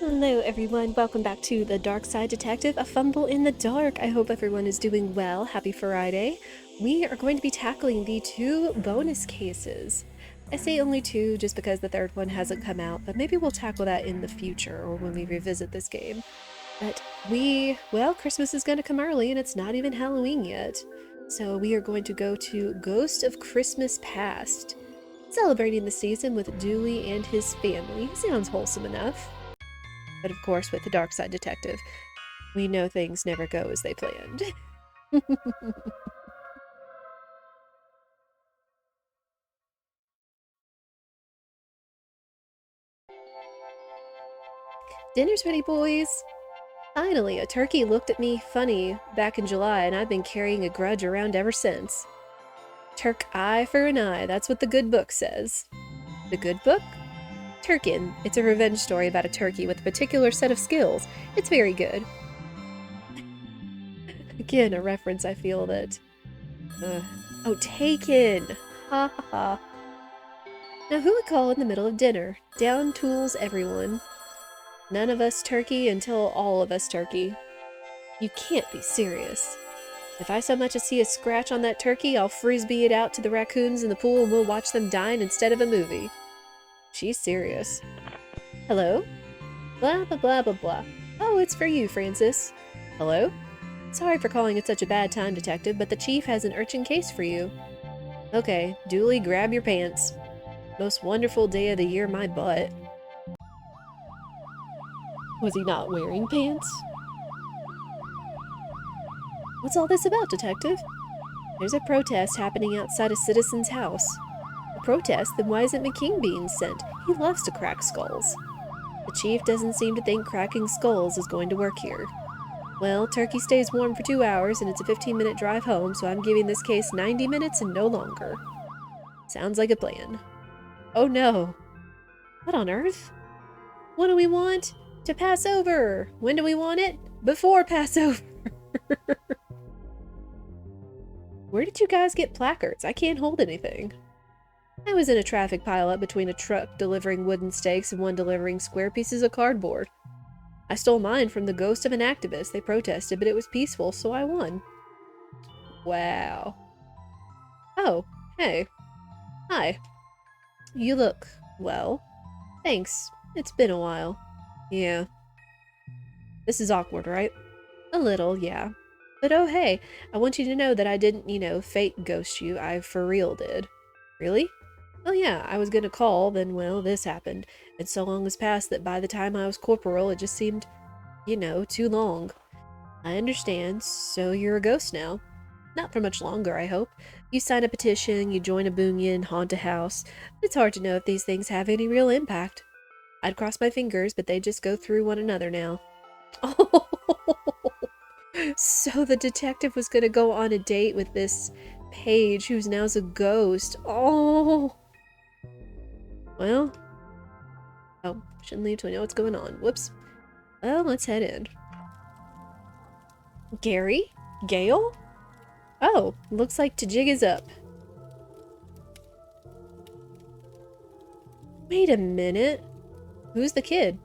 Hello everyone, welcome back to the Darkside Detective, a fumble in the dark. I hope everyone is doing well. Happy Friday. We are going to be tackling the 2 bonus cases. I say only 2 just because the 3rd one hasn't come out, but maybe we'll tackle that in the future or when we revisit this game. But Christmas is going to come early and it's not even Halloween yet. So we are going to go to Ghost of Christmas Past, celebrating the season with Dooley and his family. Sounds wholesome enough. But of course, with the Darkside Detective, we know things never go as they planned. Dinner's ready, boys! Finally, a turkey looked at me funny back in July, and I've been carrying a grudge around ever since. Turk eye for an eye, that's what the good book says. The good book? Turkin. It's a revenge story about a turkey with a particular set of skills. It's very good. Again, a reference I feel that... Oh, Taken! Ha ha ha. Now who would call in the middle of dinner? Down tools everyone. None of us turkey until all of us turkey. You can't be serious. If I so much as see a scratch on that turkey, I'll frisbee it out to the raccoons in the pool and we'll watch them dine instead of a movie. She's serious. Hello? Blah blah blah blah blah. Oh, it's for you, Francis. Hello? Sorry for calling it such a bad time, Detective, but the Chief has an urgent case for you. Okay, Dooley, grab your pants. Most wonderful day of the year, my butt. Was he not wearing pants? What's all this about, Detective? There's a protest happening outside a citizen's house. A protest? Then why isn't McKing being sent? He loves to crack skulls. The Chief doesn't seem to think cracking skulls is going to work here. Well, turkey stays warm for 2 hours and it's a 15-minute drive home, so I'm giving this case 90 minutes and no longer. Sounds like a plan. Oh no. What on earth? What do we want? To Passover! When do we want it? Before Passover! Where did you guys get placards? I can't hold anything. I was in a traffic pileup between a truck delivering wooden stakes and one delivering square pieces of cardboard. I stole mine from the ghost of an activist. They protested, but it was peaceful, so I won. Wow. Oh, hey. Hi. You look, well. Thanks. It's been a while. Yeah. This is awkward, right? A little, yeah. But oh hey, I want you to know that I didn't, fake ghost you. I for real did. Really? Oh yeah, I was gonna call, then well, this happened. And so long has passed that by the time I was corporal, it just seemed, too long. I understand, so you're a ghost now. Not for much longer, I hope. You sign a petition, you join a bunyan, haunt a house. It's hard to know if these things have any real impact. I'd cross my fingers, but they just go through one another now. Oh, so the detective was gonna go on a date with this Paige, who's now a ghost. Oh. Well. Oh, shouldn't leave till we know what's going on. Whoops. Well, let's head in. Gary? Gale? Oh, looks like the jig is up. Wait a minute. Who's the kid?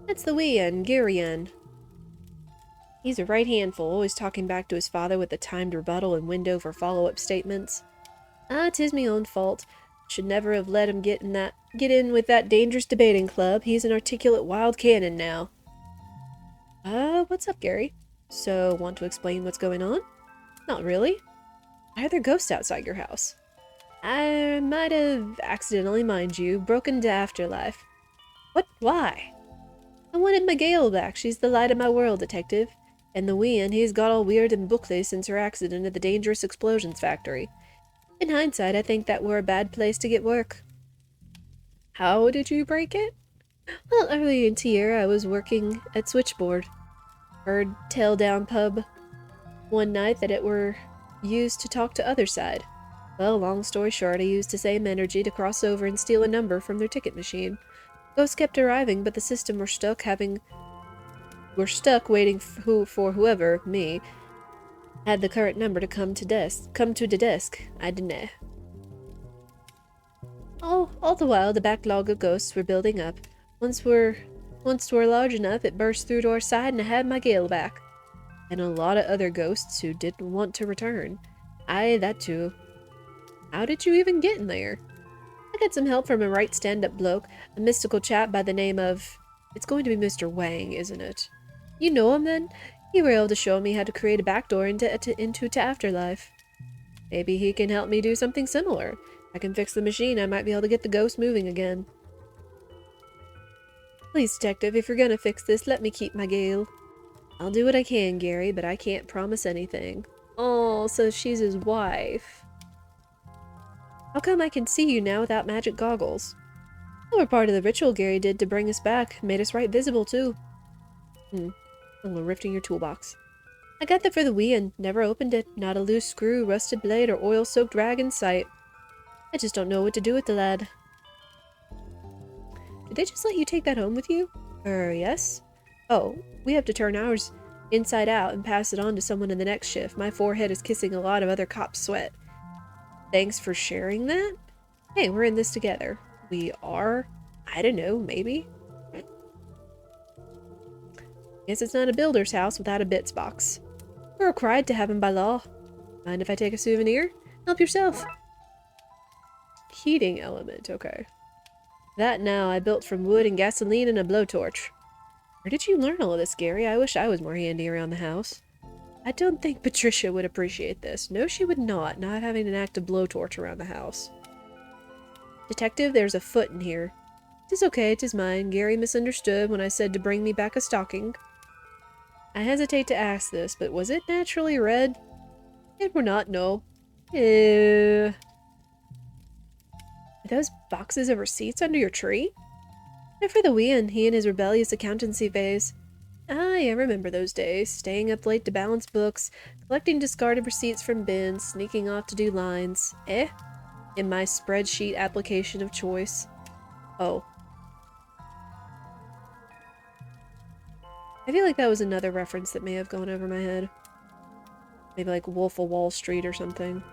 That's the wee un, Gary-un. He's a right handful, always talking back to his father with a timed rebuttal and window for follow-up statements. Ah, 'tis me own fault. Should never have let him get in with that dangerous debating club. He's an articulate wild cannon now. What's up, Gary? So, want to explain what's going on? Not really. Why are there ghosts outside your house? I might have accidentally, mind you, broken into afterlife. What? Why? I wanted my Gale back. She's the light of my world, Detective. And the wean, he's got all weird and bookly since her accident at the dangerous explosions factory. In hindsight, I think that were a bad place to get work. How did you break it? Well, early in the year, I was working at Switchboard. Heard tell down pub one night that it were used to talk to other side. Well, long story short, I used the same energy to cross over and steal a number from their ticket machine. Ghosts kept arriving, but the system were stuck waiting for whoever, me, had the current number to come to the desk. I didn't. All the while, the backlog of ghosts were building up. Once Once 'twere large enough, it burst through to our side and I had my Gale back. And a lot of other ghosts who didn't want to return. Aye, that too. How did you even get in there? I got some help from a right stand-up bloke, a mystical chap by the name of... It's going to be Mr. Wang, isn't it? You know him then? He were able to show me how to create a backdoor into Afterlife. Maybe he can help me do something similar. I can fix the machine, I might be able to get the ghost moving again. Please, detective, if you're gonna fix this, let me keep my Gale. I'll do what I can, Gary, but I can't promise anything. Oh, so she's his wife. How come I can see you now without magic goggles? They were part of the ritual Gary did to bring us back. Made us right visible, too. A little rift in your toolbox. I got that for the Wii and never opened it. Not a loose screw, rusted blade, or oil-soaked rag in sight. I just don't know what to do with the lad. Did they just let you take that home with you? Yes. Oh, we have to turn ours inside out and pass it on to someone in the next shift. My forehead is kissing a lot of other cops' sweat. Thanks for sharing that? Hey, we're in this together. We are? I don't know, maybe? Guess it's not a builder's house without a bits box. We're required to have them by law. Mind if I take a souvenir? Help yourself. Heating element, okay. That now I built from wood and gasoline and a blowtorch. Where did you learn all of this, Gary? I wish I was more handy around the house. I don't think Patricia would appreciate this. No, she would not having an active blowtorch around the house. Detective, there's a foot in here. 'Tis okay, 'tis mine. Gary misunderstood when I said to bring me back a stocking. I hesitate to ask this, but was it naturally red? It were not, no. Are those boxes of receipts under your tree? They're for the Wien, he and his rebellious accountancy phase. Aye, I remember those days, staying up late to balance books, collecting discarded receipts from bins, sneaking off to do lines. In my spreadsheet application of choice. Oh. I feel like that was another reference that may have gone over my head. Maybe like Wolf of Wall Street or something.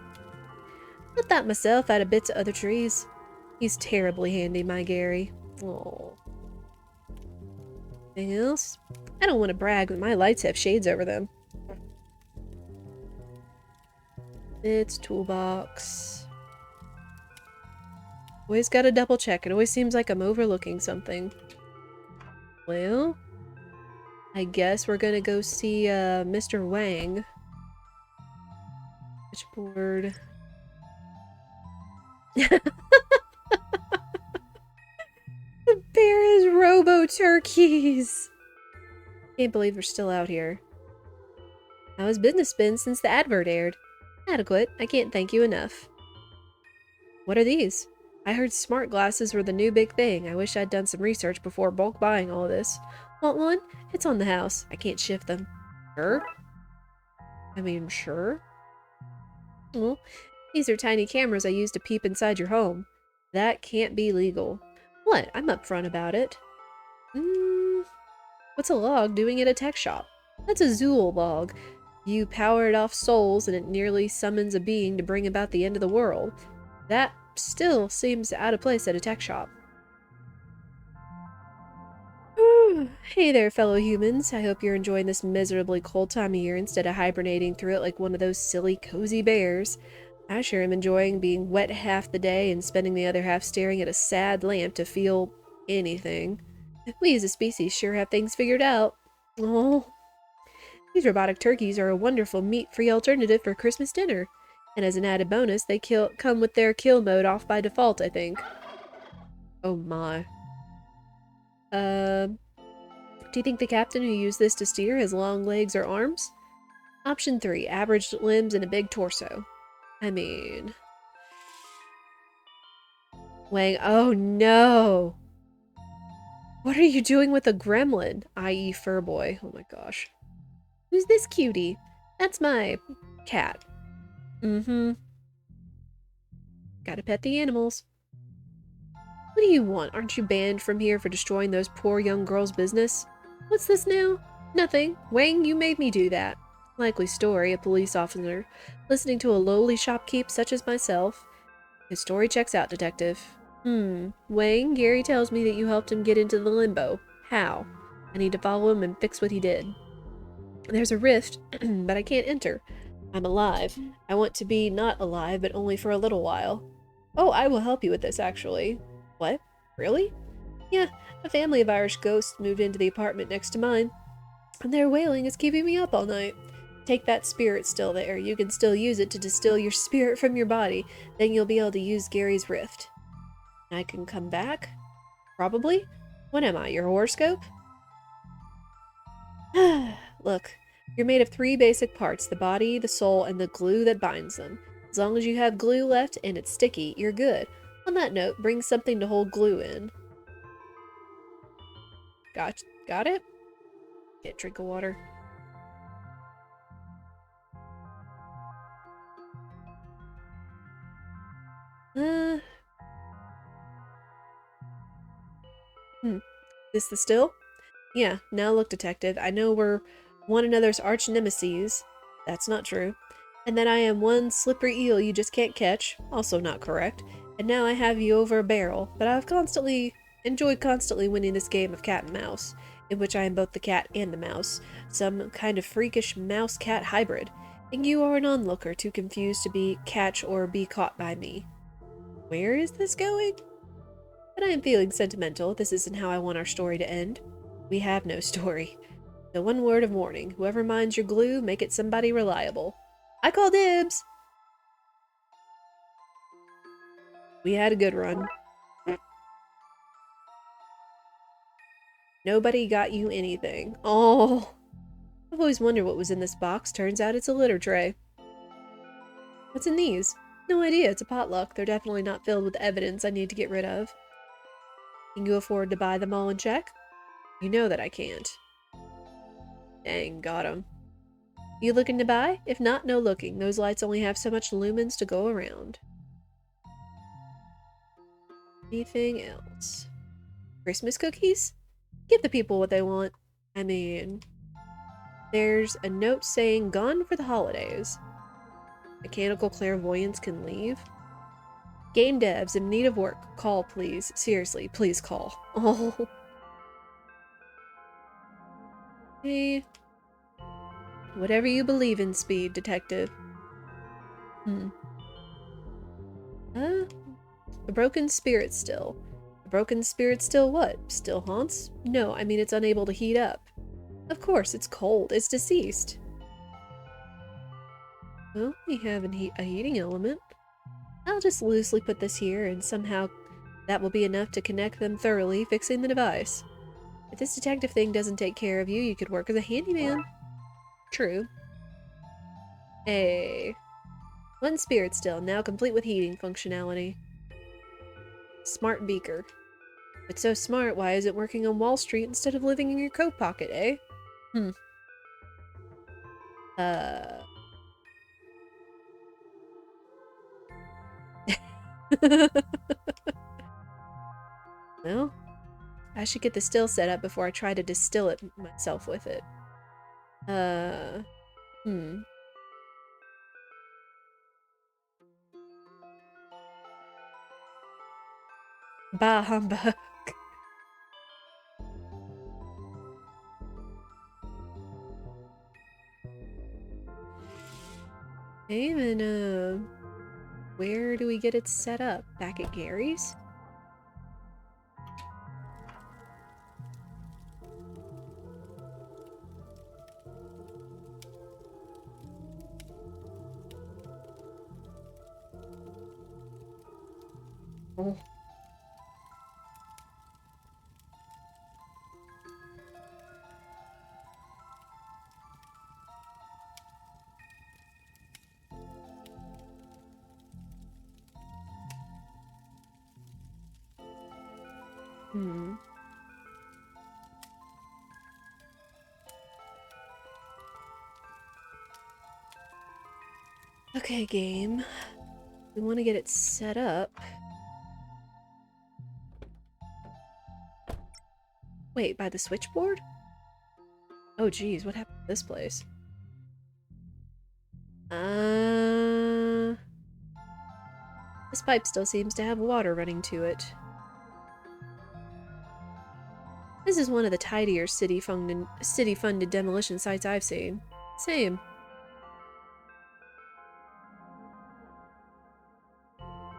Not that myself out of bits of other trees. He's terribly handy, my Gary. Oh. Anything else? I don't want to brag, but my lights have shades over them. It's toolbox. Always gotta double check. It always seems like I'm overlooking something. Well, I guess we're gonna go see Mr. Wang. Switchboard. The bear is robo-turkeys! Can't believe we're still out here. How has business been since the advert aired? Adequate. I can't thank you enough. What are these? I heard smart glasses were the new big thing. I wish I'd done some research before bulk buying all this. Want one? It's on the house. I can't shift them. Sure? I mean, sure? Well, these are tiny cameras I use to peep inside your home. That can't be legal. What? I'm upfront about it. What's a log doing at a tech shop? That's a Zool log. You power it off souls and it nearly summons a being to bring about the end of the world. That still seems out of place at a tech shop. Hey there, fellow humans. I hope you're enjoying this miserably cold time of year instead of hibernating through it like one of those silly cozy bears. I sure am enjoying being wet half the day and spending the other half staring at a sad lamp to feel anything. We as a species sure have things figured out. Oh. These robotic turkeys are a wonderful meat-free alternative for Christmas dinner. And as an added bonus, they come with their kill mode off by default, I think. Oh my. Do you think the captain who used this to steer has long legs or arms? Option 3, average limbs and a big torso. I mean... Wang, oh no! What are you doing with a gremlin? I.e. Furboy. Oh my gosh. Who's this cutie? That's my cat. Gotta pet the animals. What do you want? Aren't you banned from here for destroying those poor young girls' business? What's this now? Nothing. Wang, you made me do that. Likely story, a police officer, listening to a lowly shopkeep such as myself. His story checks out, detective. Wang, Gary tells me that you helped him get into the limbo. How? I need to follow him and fix what he did. There's a rift, but I can't enter. I'm alive. I want to be not alive, but only for a little while. Oh, I will help you with this, actually. What? Really? Yeah, a family of Irish ghosts moved into the apartment next to mine, and their wailing is keeping me up all night. Take that spirit still there. You can still use it to distill your spirit from your body. Then you'll be able to use Gary's rift. I can come back? Probably? What am I, your horoscope? Look, you're made of 3 basic parts, the body, the soul, and the glue that binds them. As long as you have glue left and it's sticky, you're good. On that note, bring something to hold glue in. Got it? Get a drink of water. This the still? Yeah, now look, detective, I know we're one another's arch nemeses. That's not true. And that I am one slippery eel you just can't catch. Also not correct. And now I have you over a barrel, but I've enjoyed constantly winning this game of cat and mouse, in which I am both the cat and the mouse, some kind of freakish mouse-cat hybrid, and you are an onlooker too confused to be catch or be caught by me. Where is this going? But I am feeling sentimental. This isn't how I want our story to end. We have no story. So one word of warning. Whoever minds your glue, make it somebody reliable. I call dibs! We had a good run. Nobody got you anything. Oh! I've always wondered what was in this box. Turns out it's a litter tray. What's in these? No idea. It's a potluck. They're definitely not filled with evidence I need to get rid of. Can you afford to buy them all in check? You know that I can't. Dang, got 'em. You looking to buy? If not, no looking. Those lights only have so much lumens to go around. Anything else? Christmas cookies? Give the people what they want. I mean, there's a note saying gone for the holidays. Mechanical clairvoyance can leave. Game devs in need of work. Call, please. Seriously, please call. Oh. Hey. Whatever you believe in, Speed, detective. A broken spirit still. A broken spirit still what? Still haunts? No, I mean it's unable to heat up. Of course, it's cold. It's deceased. Well, we have a heating element. I'll just loosely put this here, and somehow that will be enough to connect them thoroughly, fixing the device. If this detective thing doesn't take care of you, you could work as a handyman. True. Hey. One spirit still, now complete with heating functionality. Smart beaker. It's so smart, why is it working on Wall Street instead of living in your coat pocket, eh? Well, I should get the still set up before I try to distill it myself with it. Bah humbug. Hey, then, where do we get it set up? Back at Gary's? Oh. Okay, game. We want to get it set up. Wait, by the switchboard? Oh geez, what happened to this place? This pipe still seems to have water running to it. This is one of the tidier city-funded demolition sites I've seen. Same.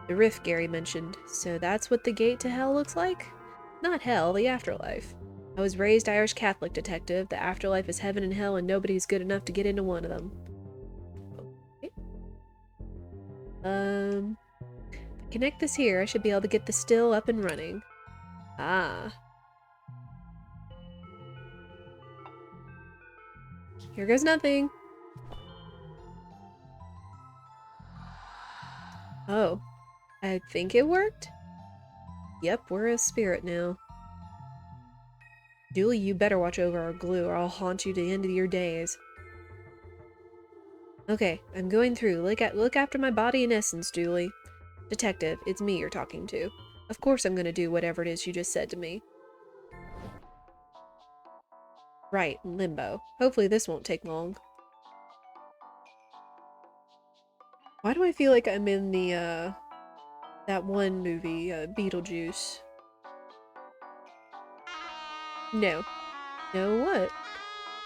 The rift Gary mentioned. So that's what the gate to hell looks like? Not hell, the afterlife. I was raised Irish Catholic detective. The afterlife is heaven and hell, and nobody's good enough to get into one of them. Okay. If I connect this here, I should be able to get the still up and running. Ah. Here goes nothing. Oh. I think it worked? Yep, we're a spirit now. Julie, you better watch over our glue or I'll haunt you to the end of your days. Okay, I'm going through. Look after my body and essence, Julie. Detective, it's me you're talking to. Of course I'm gonna do whatever it is you just said to me. Right, limbo. Hopefully this won't take long. Why do I feel like I'm in the, that one movie, Beetlejuice? No. No what?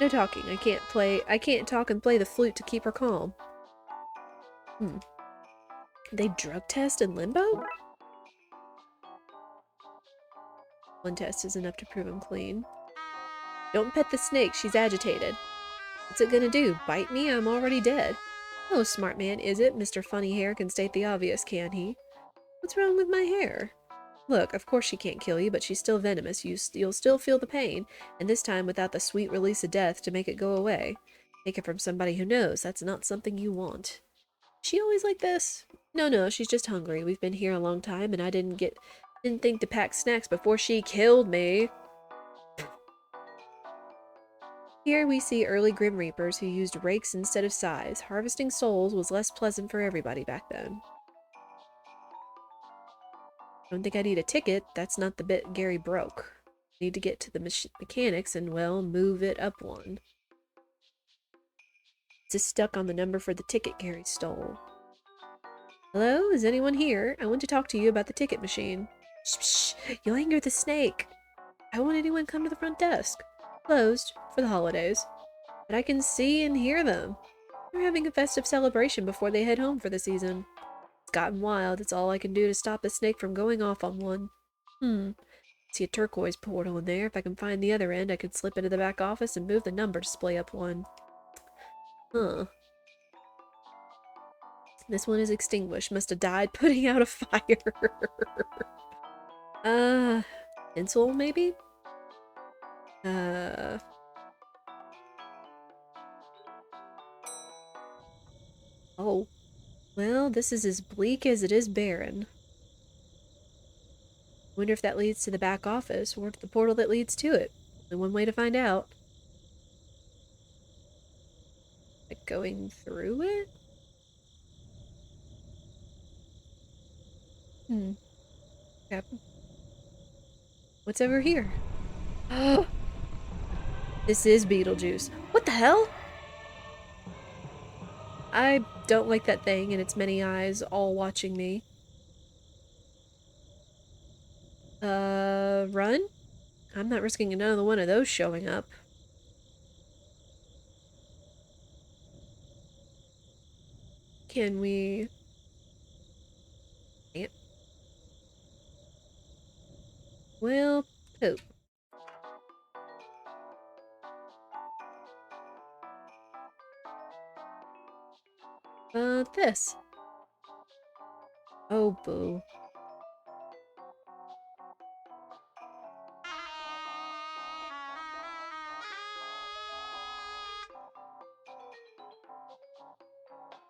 No talking. I can't talk and play the flute to keep her calm. They drug test in limbo? One test is enough to prove him clean. Don't pet the snake, she's agitated. What's it gonna do? Bite me? I'm already dead. Oh, smart man, is it? Mr. Funny Hair can state the obvious, can he? What's wrong with my hair? Look, of course she can't kill you, but she's still venomous. You'll still feel the pain, and this time without the sweet release of death to make it go away. Take it from somebody who knows that's not something you want. She always like this? No, she's just hungry. We've been here a long time, and I didn't think to pack snacks before she killed me. Here we see early Grim Reapers who used rakes instead of scythes. Harvesting souls was less pleasant for everybody back then. Don't think I need a ticket. That's not the bit Gary broke. Need to get to the mechanics and, well, move it up one. It's just stuck on the number for the ticket Gary stole. Hello? Is anyone here? I want to talk to you about the ticket machine. Shh, you'll anger the snake. Why won't anyone come to the front desk? Closed for the holidays. But I can see and hear them. They're having a festive celebration before they head home for the season. It's gotten wild. It's all I can do to stop the snake from going off on one. See a turquoise portal in there. If I can find the other end, I could slip into the back office and move the number display up one. Huh. This one is extinguished. Must have died putting out a fire. Pencil, maybe? Oh. Well, this is as bleak as it is barren. Wonder if that leads to the back office, or to the portal that leads to it. Only one way to find out. Like going through it? Yep. What's over here? Oh! This is Beetlejuice. What the hell? I don't like that thing and its many eyes all watching me. Run? I'm not risking another one of those showing up. Can we... Can't. Well, poop. This. Oh, boo.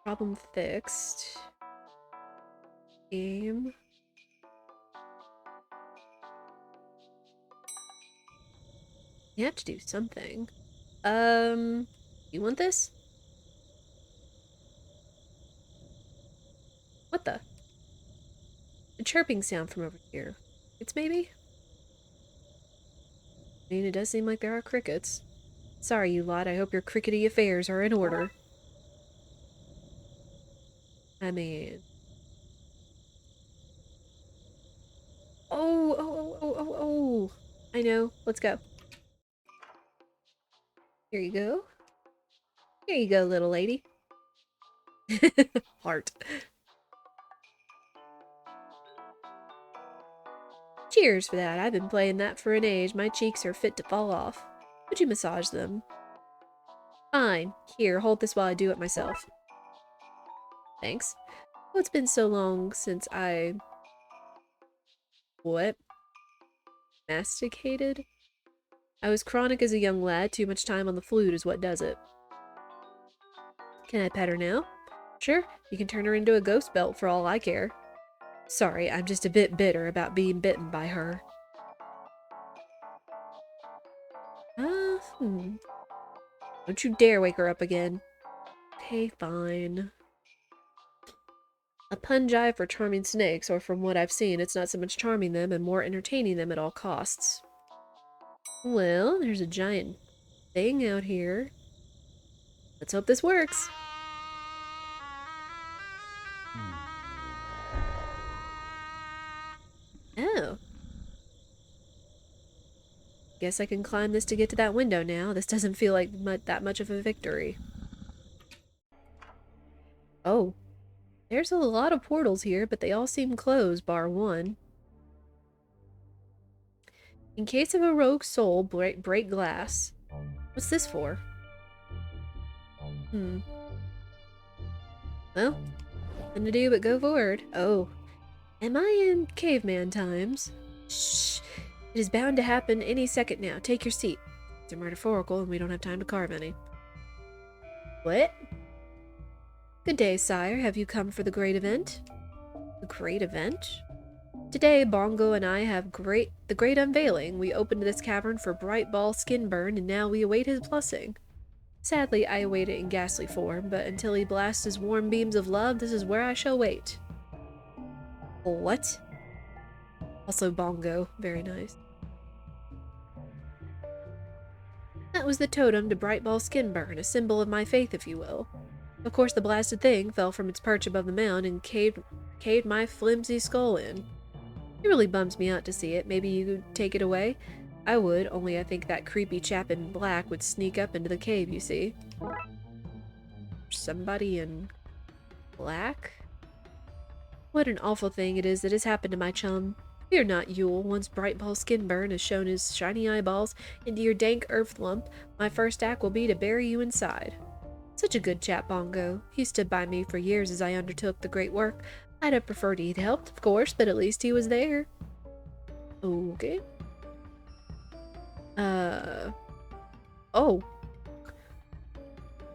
Problem fixed. Game. You have to do something. You want this? What the? A chirping sound from over here. It's maybe? I mean, it does seem like there are crickets. Sorry, you lot. I hope your crickety affairs are in order. I mean... Oh! I know. Let's go. Here you go. Here you go, little lady. Heart. Cheers for that. I've been playing that for an age. My cheeks are fit to fall off. Would you massage them? Fine. Here, hold this while I do it myself. Thanks. Oh, it's been so long since I... What? Masticated? I was chronic as a young lad. Too much time on the flute is what does it. Can I pet her now? Sure, you can turn her into a ghost belt for all I care. Sorry, I'm just a bit bitter about being bitten by her. Don't you dare wake her up again. Okay, fine. A pungi for charming snakes, or from what I've seen, it's not so much charming them and more entertaining them at all costs. Well, there's a giant thing out here. Let's hope this works. Oh. Guess I can climb this to get to that window now. This doesn't feel like that much of a victory. Oh. There's a lot of portals here, but they all seem closed, bar one. In case of a rogue soul, break glass. What's this for? Well, nothing to do but go forward. Oh. Am I in caveman times? Shh. It is bound to happen any second now. Take your seat. It's a metaphorical and we don't have time to carve any. What? Good day, sire. Have you come for the great event? The great event? Today, Bongo and I have the great unveiling. We opened this cavern for Bright Ball Skinburn, and now we await his blessing. Sadly, I await it in ghastly form, but until he blasts his warm beams of love, this is where I shall wait. What? Also Bongo. Very nice. That was the totem to Bright Ball Skinburn, a symbol of my faith, if you will. Of course, the blasted thing fell from its perch above the mound and caved my flimsy skull in. It really bums me out to see it. Maybe you could take it away? I would, only I think that creepy chap in black would sneak up into the cave, you see. Somebody in black? What an awful thing it is that has happened to my chum. Fear not, Yule. Once Bright Ball Skinburn has shown his shiny eyeballs into your dank earth lump, my first act will be to bury you inside. Such a good chap, Bongo. He stood by me for years as I undertook the great work. I'd have preferred he'd helped, of course, but at least he was there. Okay. Oh.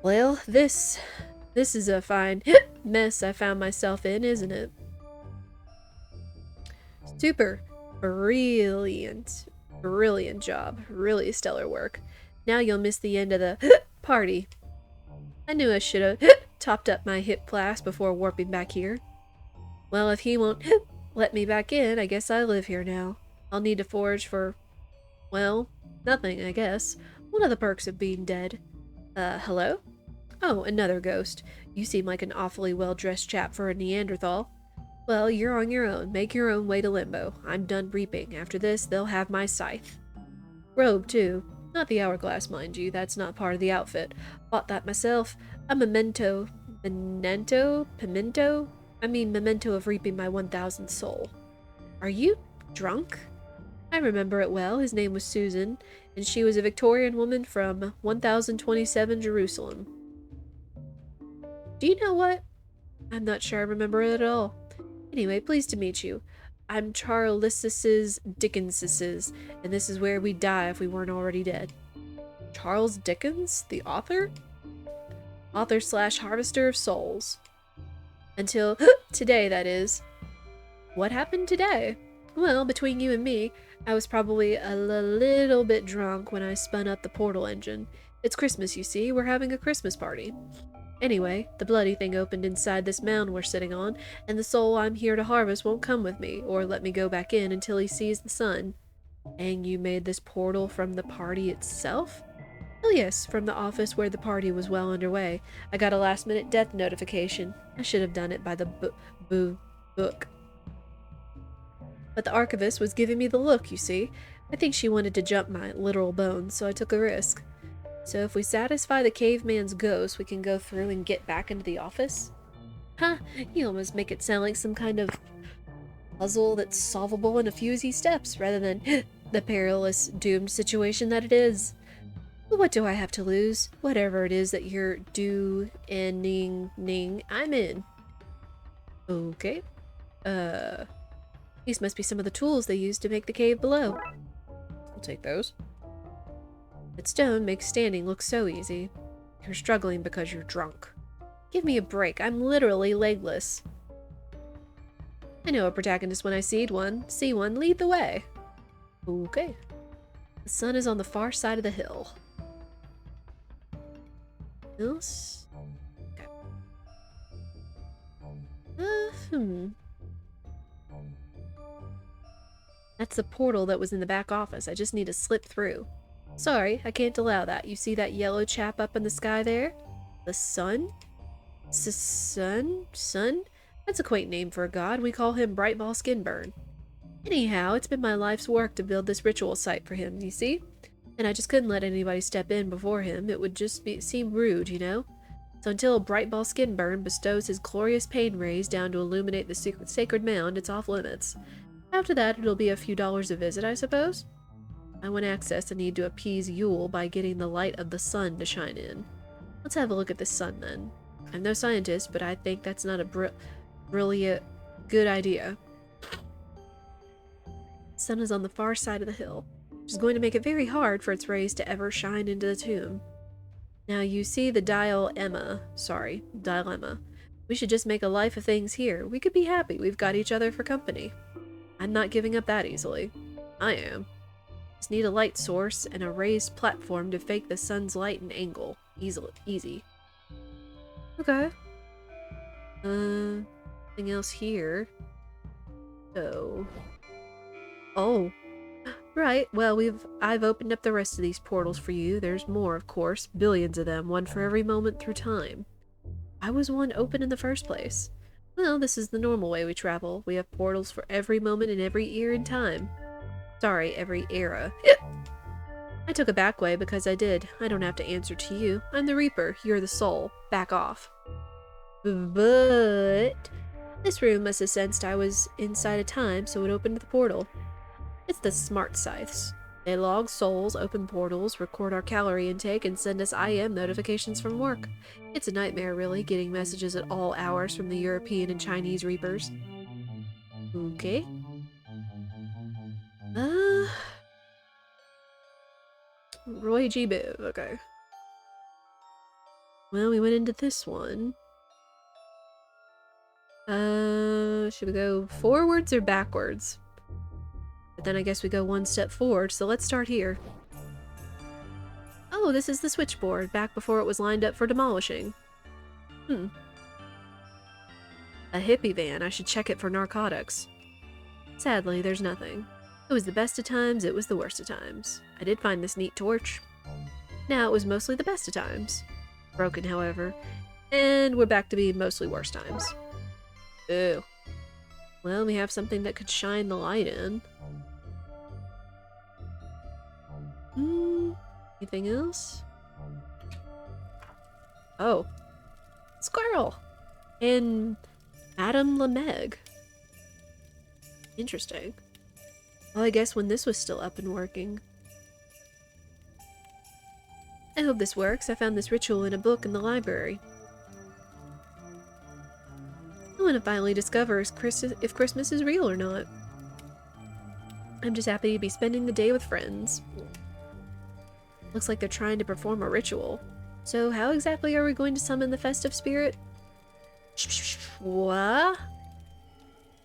Well, this is a fine mess I found myself in, isn't it? Super. Brilliant. Brilliant job. Really stellar work. Now you'll miss the end of the party. I knew I should have topped up my hip flask before warping back here. Well, if he won't let me back in, I guess I live here now. I'll need to forage for, well, nothing, I guess. One of the perks of being dead. Hello? Oh, another ghost. You seem like an awfully well-dressed chap for a Neanderthal. Well, you're on your own. Make your own way to Limbo. I'm done reaping. After this, they'll have my scythe. Robe, too. Not the hourglass, mind you. That's not part of the outfit. Bought that myself. A memento of reaping my 1,000th soul. Are you drunk? I remember it well. His name was Susan, and she was a Victorian woman from 1027 Jerusalem. Do you know what? I'm not sure I remember it at all. Anyway, pleased to meet you. I'm Charles Dickens's, and this is where we'd die if we weren't already dead. Charles Dickens? The author? Author/harvester of souls. Until today, that is. What happened today? Well, between you and me, I was probably a little bit drunk when I spun up the portal engine. It's Christmas, you see. We're having a Christmas party. Anyway, the bloody thing opened inside this mound we're sitting on, and the soul I'm here to harvest won't come with me, or let me go back in until he sees the sun. And you made this portal from the party itself? Oh yes, from the office where the party was well underway. I got a last-minute death notification. I should have done it by the book. But the archivist was giving me the look, you see. I think she wanted to jump my literal bones, so I took a risk. So if we satisfy the caveman's ghost, we can go through and get back into the office? Huh, you almost make it sound like some kind of puzzle that's solvable in a few easy steps, rather than the perilous, doomed situation that it is. What do I have to lose? Whatever it is that you're ning, I'm in. Okay. These must be some of the tools they used to make the cave below. I'll take those. That stone makes standing look so easy. You're struggling because you're drunk. Give me a break. I'm literally legless. I know a protagonist when I see one. Lead the way. Okay. The sun is on the far side of the hill. Else? Okay. That's the portal that was in the back office. I just need to slip through. Sorry, I can't allow that. You see that yellow chap up in the sky there? The sun? Sun? Sun? That's a quaint name for a god. We call him Brightball Skinburn. Anyhow, it's been my life's work to build this ritual site for him, you see? And I just couldn't let anybody step in before him. It would just seem rude, you know? So until Brightball Skinburn bestows his glorious pain rays down to illuminate the sacred mound, it's off limits. After that, it'll be a few dollars a visit, I suppose. I want access and need to appease Yule by getting the light of the sun to shine in. Let's have a look at the sun, then. I'm no scientist, but I think that's not a brilliant good idea. The sun is on the far side of the hill, which is going to make it very hard for its rays to ever shine into the tomb. Now you see the dilemma. We should just make a life of things here. We could be happy. We've got each other for company. I'm not giving up that easily. I am. Just need a light source and a raised platform to fake the sun's light and angle. Easy. Okay. Nothing else here. So. Oh. Right, well, I've opened up the rest of these portals for you. There's more, of course. Billions of them, one for every moment through time. Why was one open in the first place? Well, this is the normal way we travel. We have portals for every moment in every year and time. Sorry, every era. I took a back way because I did. I don't have to answer to you. I'm the Reaper. You're the Soul. Back off. But this room must have sensed I was inside of time, so it opened the portal. It's the smart scythes. They log souls, open portals, record our calorie intake, and send us IM notifications from work. It's a nightmare, really, getting messages at all hours from the European and Chinese Reapers. Okay. Roy G. Biv, okay. Well, we went into this one. Should we go forwards or backwards? But then I guess we go one step forward, so let's start here. Oh, this is the switchboard, back before it was lined up for demolishing. A hippie van. I should check it for narcotics. Sadly, there's nothing. It was the best of times, it was the worst of times. I did find this neat torch. Now it was mostly the best of times. Broken, however. And we're back to being mostly worse times. Ew. Well, we have something that could shine the light in. Anything else? Oh. Squirrel! And Madame Lemeg. Interesting. Well, I guess when this was still up and working. I hope this works. I found this ritual in a book in the library. I want to finally discover if Christmas is real or not. I'm just happy to be spending the day with friends. Looks like they're trying to perform a ritual. So how exactly are we going to summon the festive spirit? What?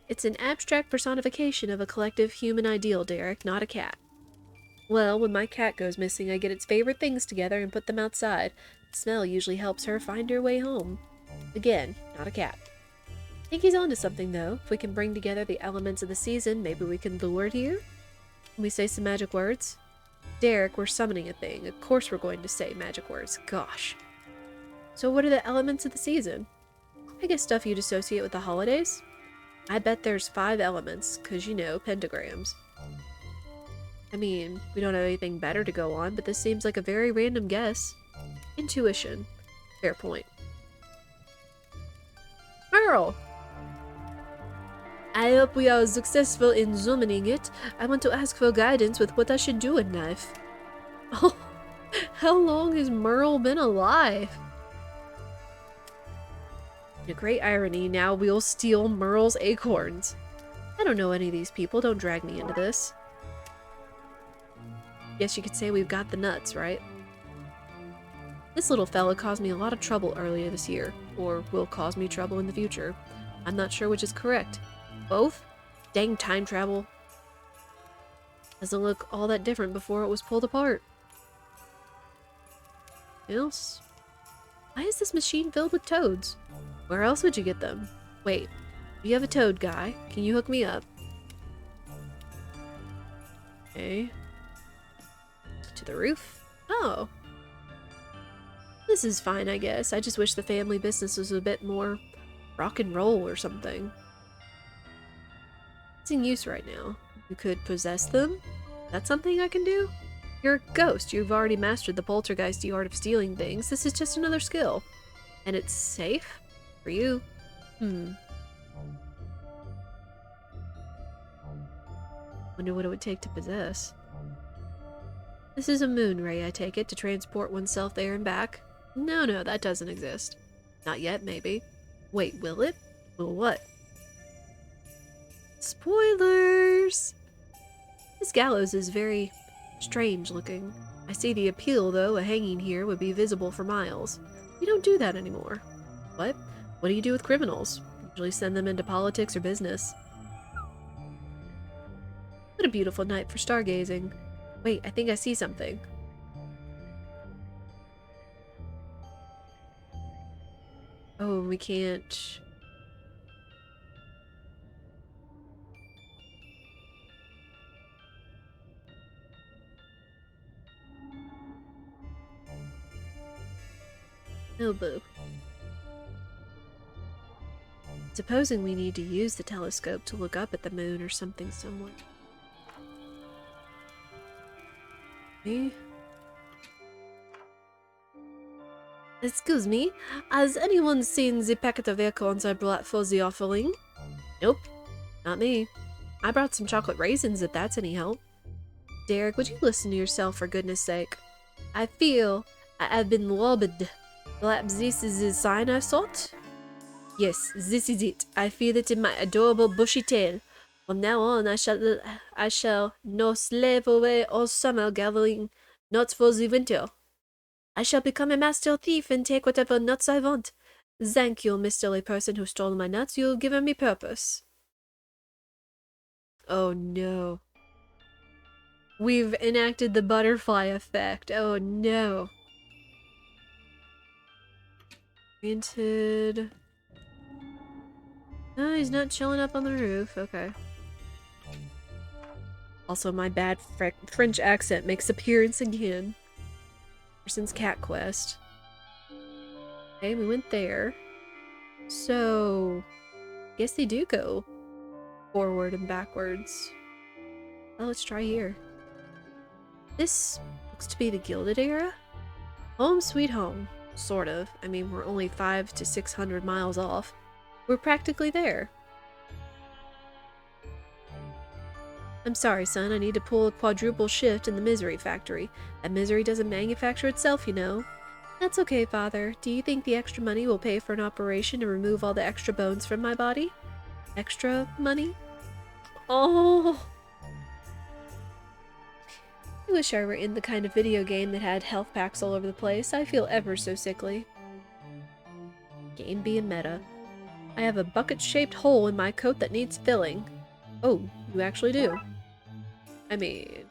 It's an abstract personification of a collective human ideal, Derek, not a cat. Well, when my cat goes missing, I get its favorite things together and put them outside. The smell usually helps her find her way home. Again, not a cat. I think he's onto something, though. If we can bring together the elements of the season, maybe we can lure it here? Can we say some magic words? Derek, we're summoning a thing. Of course we're going to say magic words. Gosh. So what are the elements of the season? I guess stuff you'd associate with the holidays? I bet there's 5 elements, 'cause you know, pentagrams. I mean, we don't have anything better to go on, but this seems like a very random guess. Intuition. Fair point. Merle! I hope we are successful in zooming it. I want to ask for guidance with what I should do in life. Oh, how long has Merle been alive? A great irony, now we'll steal Merle's acorns. I don't know any of these people, don't drag me into this. Guess you could say we've got the nuts, right? This little fella caused me a lot of trouble earlier this year, or will cause me trouble in the future. I'm not sure which is correct. Both? Dang time travel. Doesn't look all that different before it was pulled apart. Else? Why is this machine filled with toads? Where else would you get them? Wait, you have a toad guy. Can you hook me up? Okay. To the roof? Oh. This is fine, I guess. I just wish the family business was a bit more rock and roll or something. It's in use right now. You could possess them? That's something I can do? You're a ghost. You've already mastered the poltergeisty art of stealing things. This is just another skill. And it's safe? For you. Wonder what it would take to possess. This is a moon ray, I take it, to transport oneself there and back. No, that doesn't exist. Not yet, maybe. Wait, will it? Will what? Spoilers! This gallows is very strange looking. I see the appeal, though. A hanging here would be visible for miles. We don't do that anymore. What? What do you do with criminals? Usually send them into politics or business. What a beautiful night for stargazing. Wait, I think I see something. Oh, we can't... Oh, boo. Supposing we need to use the telescope to look up at the moon or something similar. Me? Excuse me, has anyone seen the packet of acorns I brought for the offering? Nope, not me. I brought some chocolate raisins if that's any help. Derek, would you listen to yourself for goodness sake? I feel I have been robbed. Perhaps this is the sign I sought? Yes, this is it. I feel it in my adorable bushy tail. From now on, I shall no slave away all summer gathering nuts for the winter. I shall become a master thief and take whatever nuts I want. Thank you, mystery person who stole my nuts. You've given me purpose. Oh no. We've enacted the butterfly effect. Oh no. Granted. No, he's not chilling up on the roof. Okay. Also, my bad French accent makes appearance again. Since Cat Quest. Okay, we went there. So, guess they do go forward and backwards. Well, let's try here. This looks to be the Gilded Era. Home sweet home. Sort of. I mean, we're only 500 to 600 miles off. We're practically there. I'm sorry, son. I need to pull a quadruple shift in the misery factory. That misery doesn't manufacture itself, you know. That's okay, Father. Do you think the extra money will pay for an operation to remove all the extra bones from my body? Extra money? Oh! I wish I were in the kind of video game that had health packs all over the place. I feel ever so sickly. Game being meta. I have a bucket-shaped hole in my coat that needs filling. Oh, you actually do. I mean...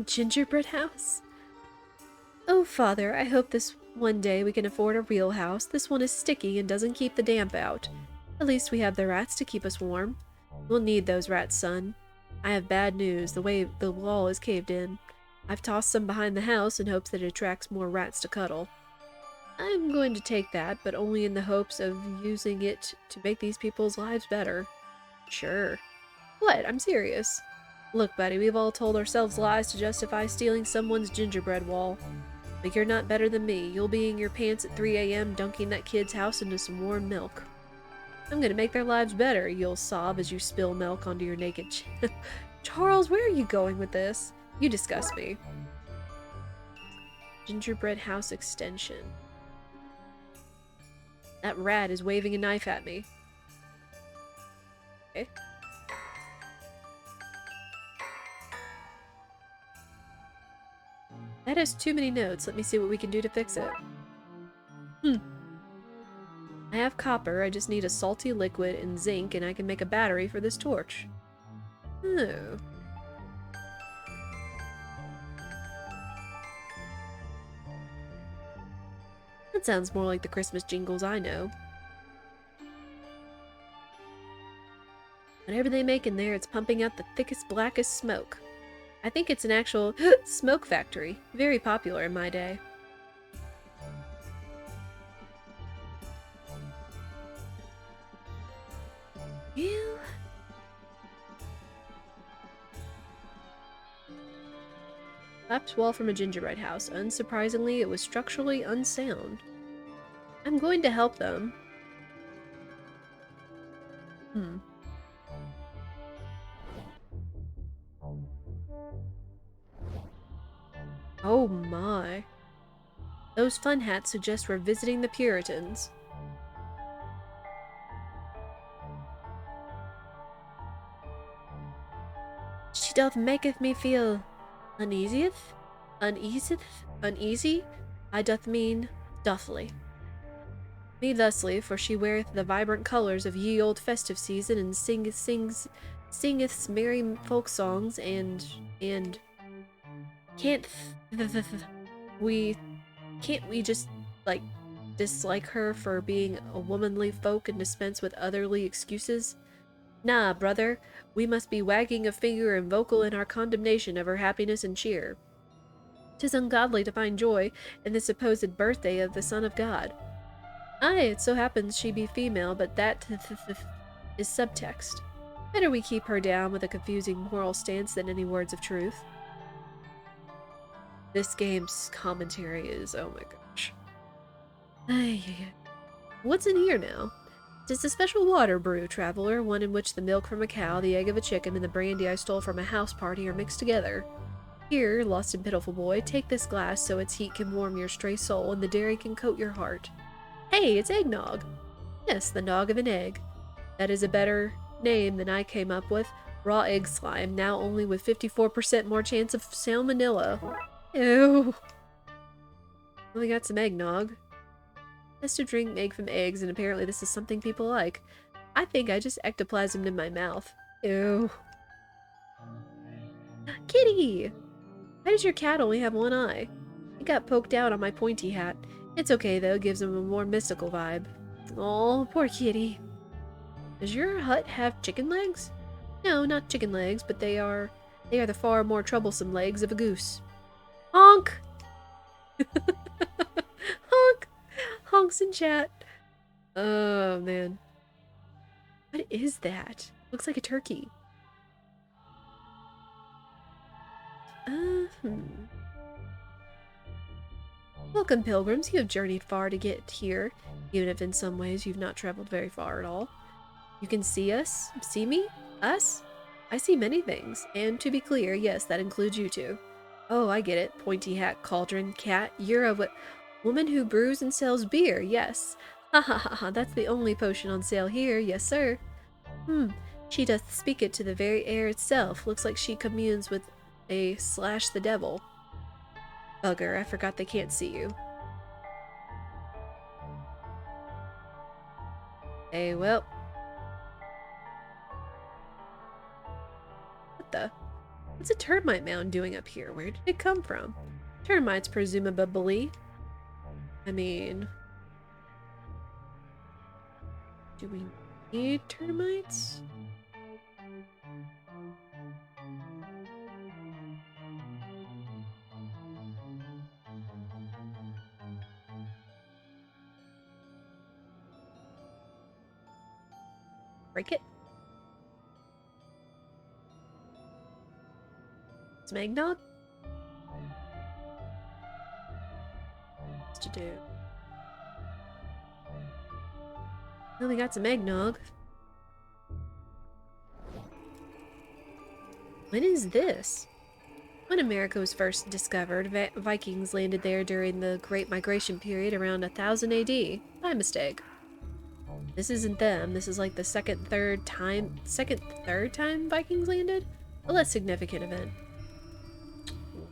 Gingerbread house? Oh, Father, I hope this one day we can afford a real house. This one is sticky and doesn't keep the damp out. At least we have the rats to keep us warm. We'll need those rats, son. I have bad news. The way the wall is caved in. I've tossed some behind the house in hopes that it attracts more rats to cuddle. I'm going to take that, but only in the hopes of using it to make these people's lives better. Sure. What? I'm serious. Look, buddy, we've all told ourselves lies to justify stealing someone's gingerbread wall. But you're not better than me. You'll be in your pants at 3 a.m. dunking that kid's house into some warm milk. I'm gonna make their lives better, you'll sob as you spill milk onto your naked chin. Charles, where are you going with this? You disgust me. Gingerbread house extension. That rat is waving a knife at me. Okay. That has too many notes. Let me see what we can do to fix it. I have copper. I just need a salty liquid and zinc, and I can make a battery for this torch. Oh. That sounds more like the Christmas jingles I know. Whatever they make in there, it's pumping out the thickest, blackest smoke. I think it's an actual smoke factory. Very popular in my day. You... Collapsed wall from a gingerbread house. Unsurprisingly, it was structurally unsound. I'm going to help them. Oh my. Those fun hats suggest we're visiting the Puritans. She doth maketh me feel uneasy? Uneasy? I doth mean dothly. Me thusly, for she weareth the vibrant colours of ye old festive season, and singeth merry folk songs, and can't we just like dislike her for being a womanly folk and dispense with otherly excuses? Nah, brother, we must be wagging a finger and vocal in our condemnation of her happiness and cheer. 'Tis ungodly to find joy in the supposed birthday of the Son of God. Aye, it so happens she be female, but that is subtext. Better we keep her down with a confusing moral stance than any words of truth. This game's commentary is, oh my gosh. What's in here now? It's a special water brew, traveler, one in which the milk from a cow, the egg of a chicken, and the brandy I stole from a house party are mixed together. Here, lost and pitiful boy, take this glass so its heat can warm your stray soul and the dairy can coat your heart. Hey, it's eggnog! Yes, the nog of an egg. That is a better name than I came up with. Raw egg slime, now only with 54% more chance of salmonella. Ew. We got some eggnog. Has to drink egg from eggs, and apparently this is something people like. I think I just ectoplasmed in my mouth. Ew. Kitty! Why does your cat only have one eye? It got poked out on my pointy hat. It's okay though, gives him a more mystical vibe. Oh, poor kitty. Does your hut have chicken legs? No, not chicken legs, but they are the far more troublesome legs of a goose. Honk! Honk! Honks in chat. Oh, man. What is that? Looks like a turkey. Welcome, pilgrims. You have journeyed far to get here, even if in some ways you've not traveled very far at all. You can see us? See me? Us? I see many things, and to be clear, yes, that includes you two. Oh, I get it. Pointy hat, cauldron, cat. You're a woman who brews and sells beer, yes. Ha ha ha ha, that's the only potion on sale here, yes sir. She doth speak it to the very air itself. Looks like she communes with a / the devil. Bugger, I forgot they can't see you. Hey, well. What the? What's a termite mound doing up here? Where did it come from? Termites, presumably. I mean... do we need termites? Break it? Some eggnog? What's to do? Well, we got some eggnog. When is this? When America was first discovered, Vikings landed there during the Great Migration period around 1000 AD. By mistake. This isn't them. This is like the second, third time Vikings landed? A less significant event.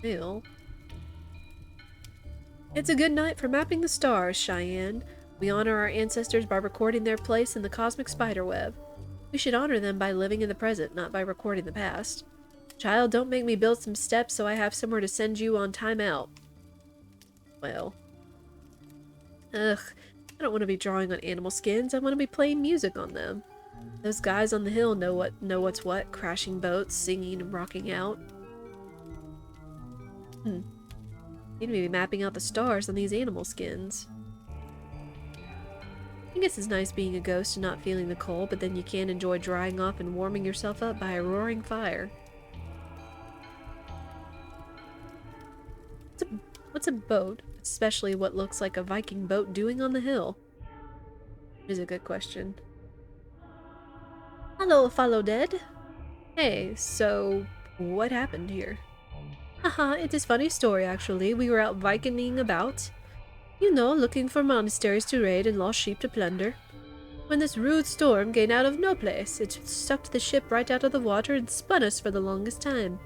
Well. It's a good night for mapping the stars, Cheyenne. We honor our ancestors by recording their place in the cosmic spiderweb. We should honor them by living in the present, not by recording the past. Child, don't make me build some steps so I have somewhere to send you on timeout. Well. Ugh. I don't want to be drawing on animal skins. I want to be playing music on them. Those guys on the hill know what's what. Crashing boats, singing and rocking out. Need to be mapping out the stars on these animal skins. I guess it's nice being a ghost and not feeling the cold, but then you can't enjoy drying off and warming yourself up by a roaring fire. What's a boat? Especially what looks like a Viking boat doing on the hill? Is a good question. Hello, fellow dead. Hey, so what happened here? Haha, it is funny story actually. We were out Vikinging about. You know, looking for monasteries to raid and lost sheep to plunder. When this rude storm came out of no place, it sucked the ship right out of the water and spun us for the longest time.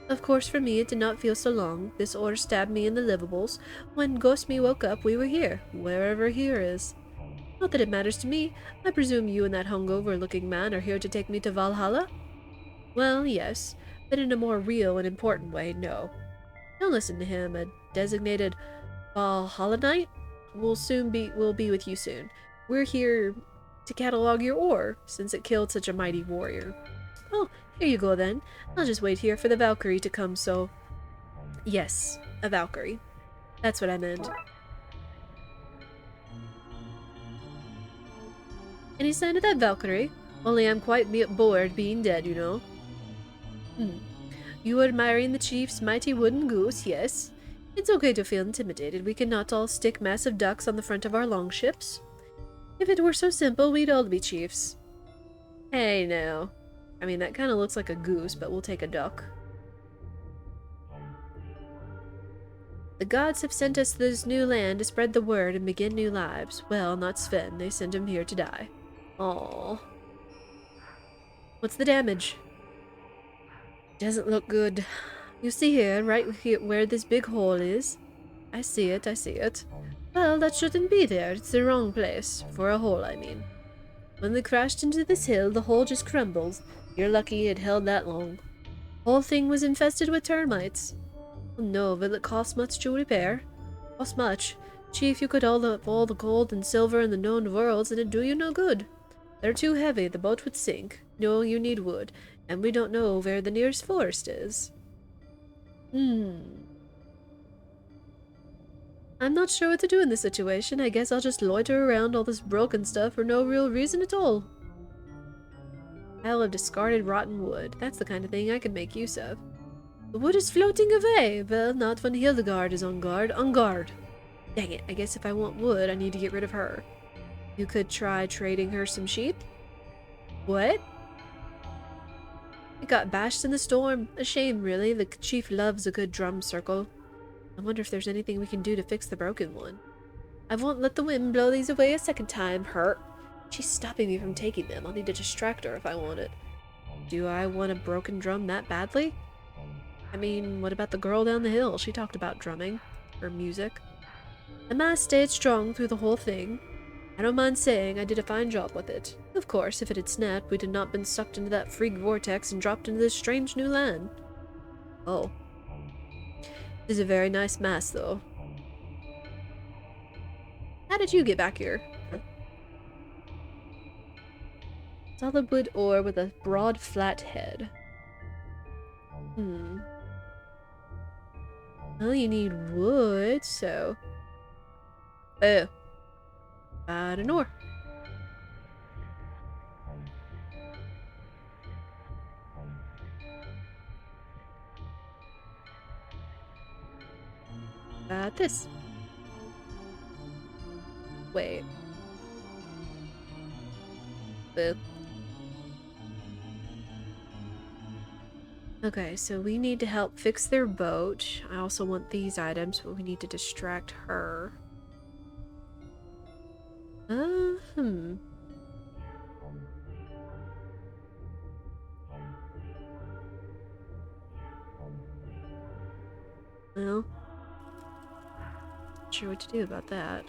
Of course, for me, it did not feel so long. This order stabbed me in the livables. When Ghost Me woke up, we were here, wherever here is. Not that it matters to me. I presume you and that hungover-looking man are here to take me to Valhalla? Well, yes, but in a more real and important way, no. Don't listen to him. A designated Valhalla Knight will be with you soon. We're here to catalog your ore, since it killed such a mighty warrior. Oh, here you go then. I'll just wait here for the Valkyrie to come, so... Yes, a Valkyrie. That's what I meant. Any sign of that Valkyrie? Only I'm quite bored being dead, you know. You are admiring the chief's mighty wooden goose, yes? It's okay to feel intimidated. We cannot all stick massive ducks on the front of our longships. If it were so simple, we'd all be chiefs. Hey, now. I mean, that kind of looks like a goose, but we'll take a duck. The gods have sent us this new land to spread the word and begin new lives. Well, not Sven. They sent him here to die. Aww. What's the damage? Doesn't look good. You see here, right here where this big hole is? I see it, I see it. Well, that shouldn't be there. It's the wrong place. For a hole, I mean. When we crashed into this hill, the hole just crumbled. You're lucky it held that long. Whole thing was infested with termites. Oh no, will it cost much to repair? Cost much. Chief, you could all the gold and silver in the known worlds, and it'd do you no good. They're too heavy, the boat would sink. No, you need wood, and we don't know where the nearest forest is. I'm not sure what to do in this situation. I guess I'll just loiter around all this broken stuff for no real reason at all. Pile of discarded rotten wood. That's the kind of thing I could make use of. The wood is floating away. Well, not when Hildegard is on guard. On guard. Dang it, I guess if I want wood, I need to get rid of her. You could try trading her some sheep? What? It got bashed in the storm. A shame, really. The chief loves a good drum circle. I wonder if there's anything we can do to fix the broken one. I won't let the wind blow these away a second time. Her. She's stopping me from taking them. I'll need to distract her if I want it. Do I want a broken drum that badly? I mean, what about the girl down the hill? She talked about drumming. Or music. The mast stayed strong through the whole thing. I don't mind saying I did a fine job with it. Of course, if it had snapped, we'd have not been sucked into that freak vortex and dropped into this strange new land. Oh. This is a very nice mast, though. How did you get back here? Solid wood ore with a broad, flat head. Well, you need wood, so... Oh. Got an ore. This. Wait. Boo. Okay, so we need to help fix their boat. I also want these items, but we need to distract her. Hmm. Well, not sure what to do about that.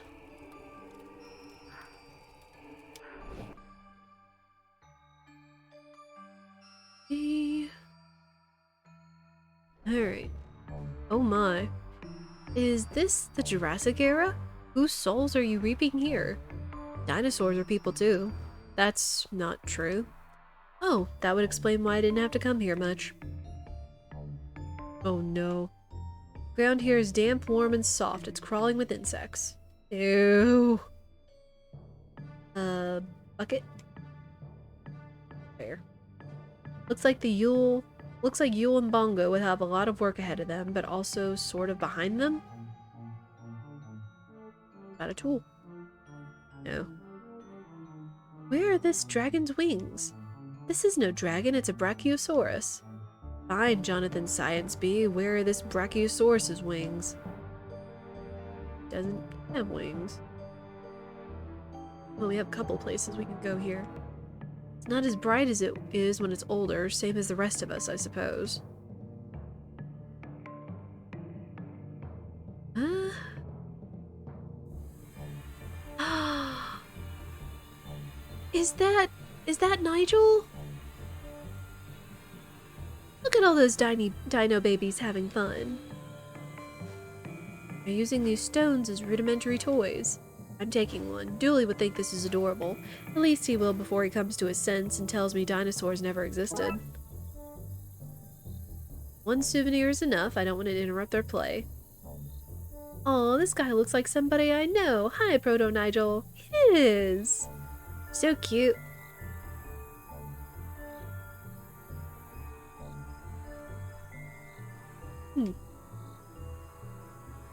Alright. Oh my. Is this the Jurassic era? Whose souls are you reaping here? Dinosaurs are people too. That's not true. Oh, that would explain why I didn't have to come here much. Oh no. Ground here is damp, warm, and soft. It's crawling with insects. Ew. Bucket? There. Looks like Yule and Bongo would have a lot of work ahead of them, but also sort of behind them. Got a tool. No. Where are this dragon's wings? This is no dragon, it's a Brachiosaurus. Fine, Jonathan Science Bee, where are this Brachiosaurus's wings? Doesn't have wings. Well, we have a couple places we can go here. It's not as bright as it is when it's older, same as the rest of us, I suppose. Is that Nigel? Look at all those dino babies having fun. They're using these stones as rudimentary toys. I'm taking one. Dooley would think this is adorable. At least he will before he comes to his sense and tells me dinosaurs never existed. One souvenir is enough. I don't want to interrupt their play. Oh, this guy looks like somebody I know. Hi, Proto Nigel. It is. So cute.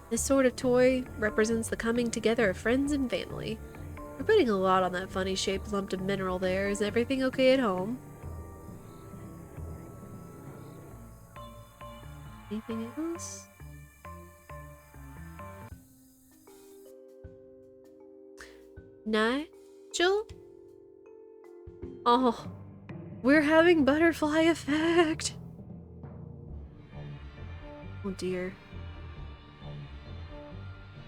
This sort of toy represents the coming together of friends and family. We're putting a lot on that funny shaped lump of mineral there. Is everything okay at home? Anything else? Nigel? Oh, we're having butterfly effect. Oh dear.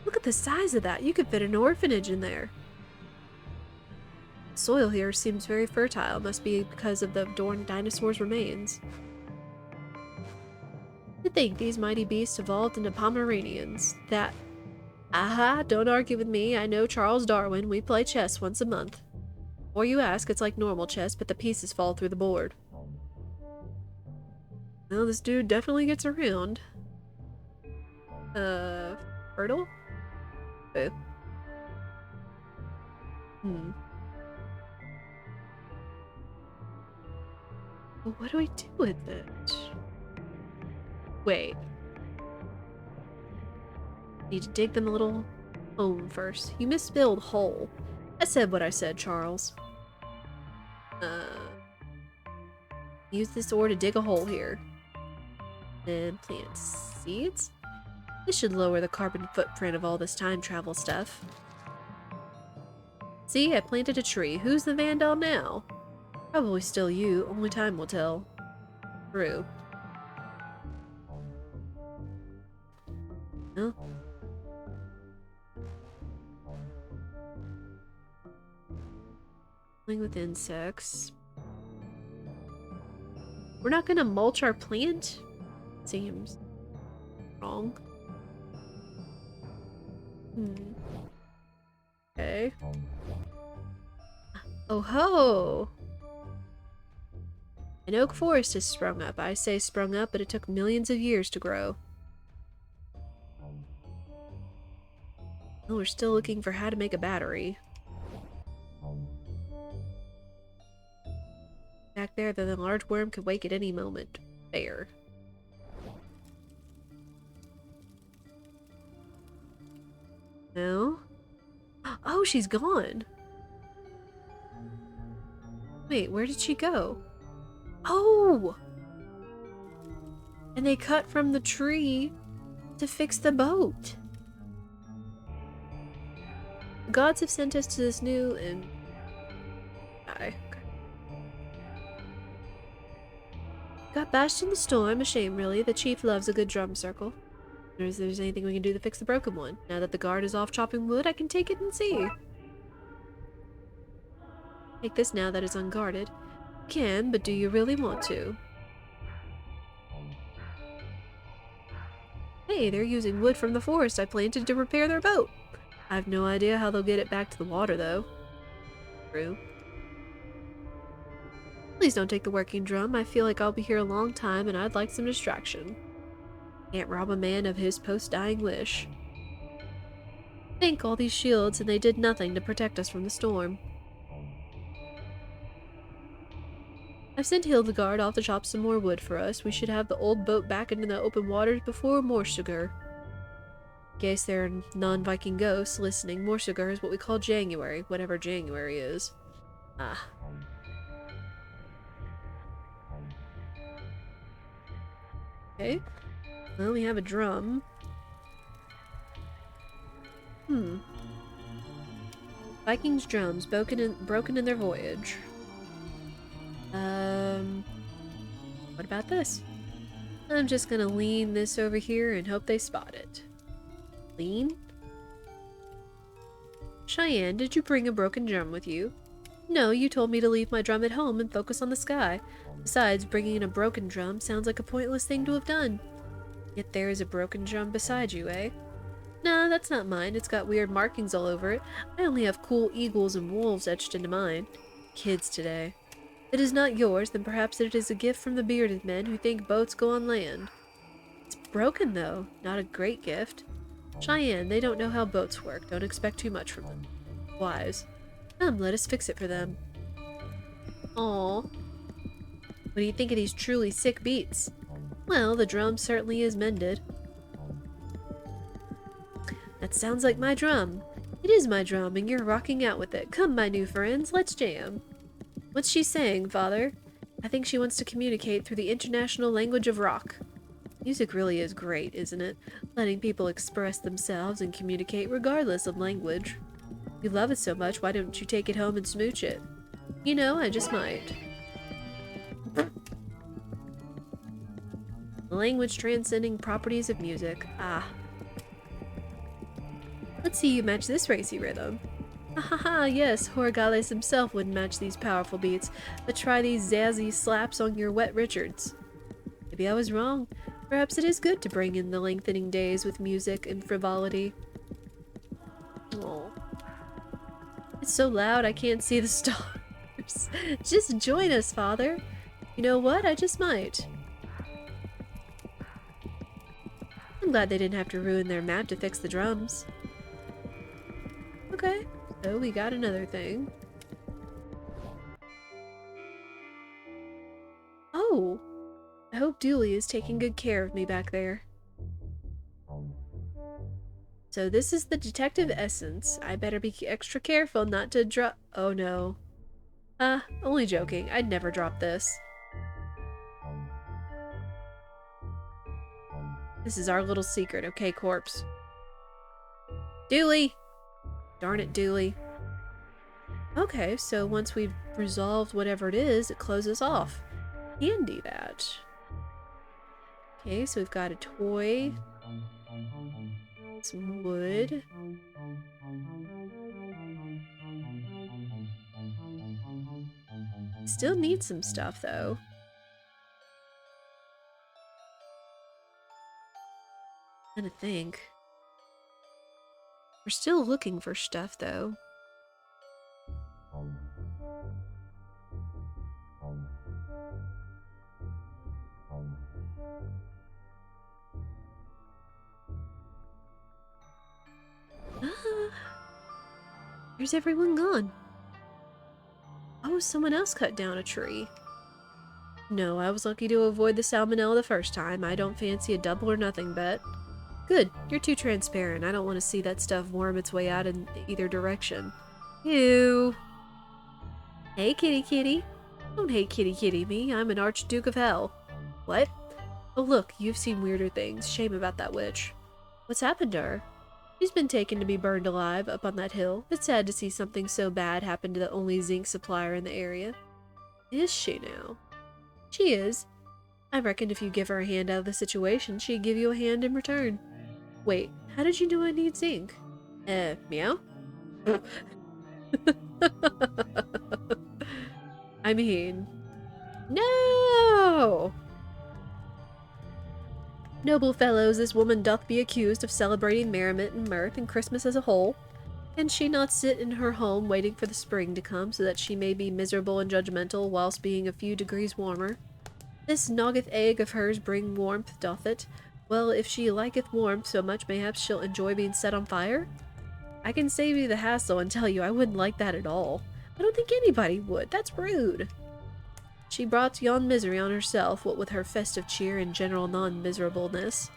Look at the size of that. You could fit an orphanage in there. The soil here seems very fertile. Must be because of the dinosaurs' remains. To think these mighty beasts evolved into Pomeranians. That... Aha, don't argue with me. I know Charles Darwin. We play chess once a month. Before you ask, it's like normal chess, but the pieces fall through the board. Well, this dude definitely gets around. Fertile? Boo. Well, what do we do with it? Wait. Need to dig them a little home first. You misspelled hole. I said what I said, Charles. Use this ore to dig a hole here. Then plant seeds? This should lower the carbon footprint of all this time travel stuff. See, I planted a tree. Who's the vandal now? Probably still you. Only time will tell. True. Huh? Playing with insects. We're not gonna mulch our plant? Seems wrong. Okay. Oh ho! An oak forest has sprung up. I say sprung up, but it took millions of years to grow. Oh, we're still looking for how to make a battery. Back there, the large worm could wake at any moment. Fair. No? Oh, she's gone. Wait, where did she go? Oh! And they cut from the tree to fix the boat. The gods have sent us to this new and... Okay. Got bashed in the storm. A shame, really. The chief loves a good drum circle. If there's anything we can do to fix the broken one. Now that the guard is off chopping wood, I can take it and see. Take this now that it's unguarded. Can, but do you really want to? Hey, they're using wood from the forest I planted to repair their boat. I have no idea how they'll get it back to the water, though. True. Please don't take the working drum. I feel like I'll be here a long time and I'd like some distraction. Can't rob a man of his post-dying wish. Think all these shields and they did nothing to protect us from the storm. I've sent Hildegard off to chop some more wood for us. We should have the old boat back into the open waters before Morsugur. In case there are non-Viking ghosts listening, Morsugur is what we call January, whatever January is. Ah. Okay. Well, we have a drum. Vikings' drums, broken in their voyage. What about this? I'm just gonna lean this over here and hope they spot it. Lean? Cheyenne, did you bring a broken drum with you? No, you told me to leave my drum at home and focus on the sky. Besides, bringing in a broken drum sounds like a pointless thing to have done. Yet there is a broken drum beside you, eh? Nah, that's not mine. It's got weird markings all over it. I only have cool eagles and wolves etched into mine. Kids today. If it is not yours, then perhaps it is a gift from the bearded men who think boats go on land. It's broken, though. Not a great gift. Cheyenne, they don't know how boats work. Don't expect too much from them. Wise. Come, let us fix it for them. Aww. What do you think of these truly sick beats? Well, the drum certainly is mended. That sounds like my drum. It is my drum, and you're rocking out with it. Come, my new friends, let's jam. What's she saying, Father? I think she wants to communicate through the international language of rock. Music really is great, isn't it? Letting people express themselves and communicate regardless of language. You love it so much, why don't you take it home and smooch it? You know, I just might. The language transcending properties of music. Ah. Let's see you match this racy rhythm. Ha ha ha, yes, Horgales himself wouldn't match these powerful beats, but try these zazzy slaps on your wet Richards. Maybe I was wrong. Perhaps it is good to bring in the lengthening days with music and frivolity. Oh. It's so loud I can't see the stars. Just join us, Father. You know what? I just might. I'm glad they didn't have to ruin their map to fix the drums. Okay, so we got another thing. Oh! I hope Dooley is taking good care of me back there. So this is the detective essence. I better be extra careful not to drop— oh no. Only joking. I'd never drop this. This is our little secret, okay, corpse? Dooley! Darn it, Dooley. Okay, so once we've resolved whatever it is, it closes off. Handy that. Okay, so we've got a toy. Some wood. Still need some stuff, though. I'm trying to think. We're still looking for stuff, though. Where's everyone gone? Oh, someone else cut down a tree. No, I was lucky to avoid the salmonella the first time. I don't fancy a double or nothing bet. Good. You're too transparent. I don't want to see that stuff worm its way out in either direction. Ew. Hey, kitty kitty. Don't hate kitty kitty me. I'm an Archduke of Hell. What? Oh look, you've seen weirder things. Shame about that witch. What's happened to her? She's been taken to be burned alive up on that hill. It's sad to see something so bad happen to the only zinc supplier in the area. Is she now? She is. I reckon if you give her a hand out of the situation, she'd give you a hand in return. Wait, how did you know I need zinc? Meow? I mean... No! Noble fellows, this woman doth be accused of celebrating merriment and mirth and Christmas as a whole. Can she not sit in her home waiting for the spring to come so that she may be miserable and judgmental whilst being a few degrees warmer? This noggeth egg of hers bring warmth, doth it? Well, if she liketh warmth so much, mayhaps she'll enjoy being set on fire? I can save you the hassle and tell you I wouldn't like that at all. I don't think anybody would. That's rude. She brought yon misery on herself, what with her festive cheer and general non-miserableness.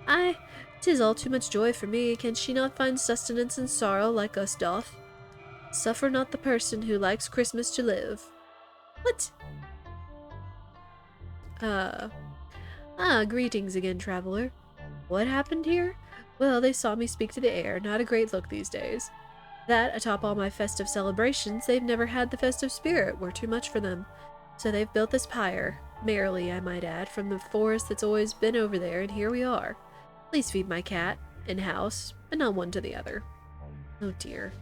Aye, 'tis all too much joy for me. Can she not find sustenance in sorrow like us doth? Suffer not the person who likes Christmas to live. What? Greetings again, traveler. What happened here? Well, they saw me speak to the air. Not a great look these days. That, atop all my festive celebrations, they've never had the festive spirit. We're too much for them. So they've built this pyre, merrily, I might add, from the forest that's always been over there, and here we are. Please feed my cat, and house, but not one to the other. Oh dear.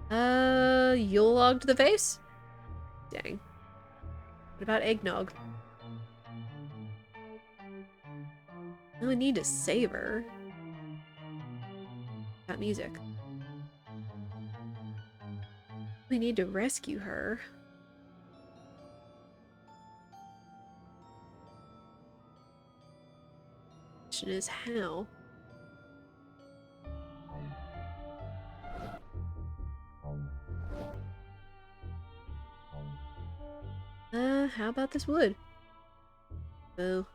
Yule log to the face? Dang. What about eggnog? Oh, I need to save her. Got music. We need to rescue her. Question is how? How about this wood? Oh.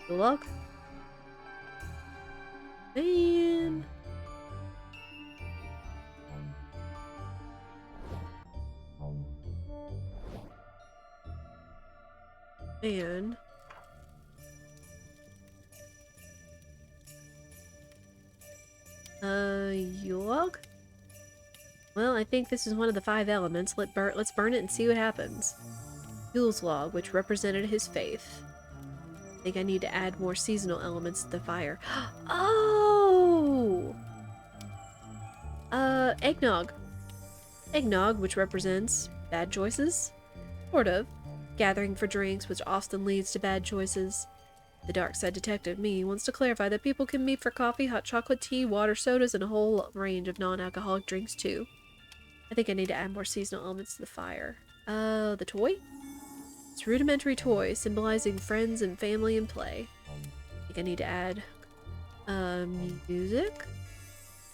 The log? Man. Man. Yule log? Well, I think this is one of the 5 elements. Let's burn it and see what happens. Yule's log, which represented his faith. I think I need to add more seasonal elements to the fire. Oh! Eggnog. Eggnog, which represents bad choices? Sort of. Gathering for drinks, which often leads to bad choices. The Darkside detective, me, wants to clarify that people can meet for coffee, hot chocolate, tea, water, sodas, and a whole range of non-alcoholic drinks, too. I think I need to add more seasonal elements to the fire. The toy? It's a rudimentary toy, symbolizing friends and family and play. I think I need to add, music?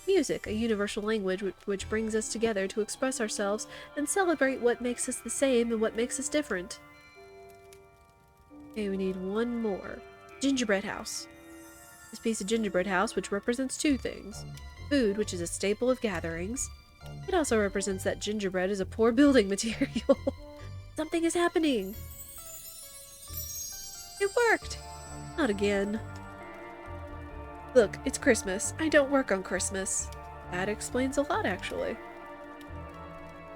Music, a universal language which brings us together to express ourselves and celebrate what makes us the same and what makes us different. Okay, we need one more. Gingerbread house. This piece of gingerbread house, which represents 2 things. Food, which is a staple of gatherings. It also represents that gingerbread is a poor building material. Something is happening! It worked! Not again. Look, it's Christmas. I don't work on Christmas. That explains a lot, actually.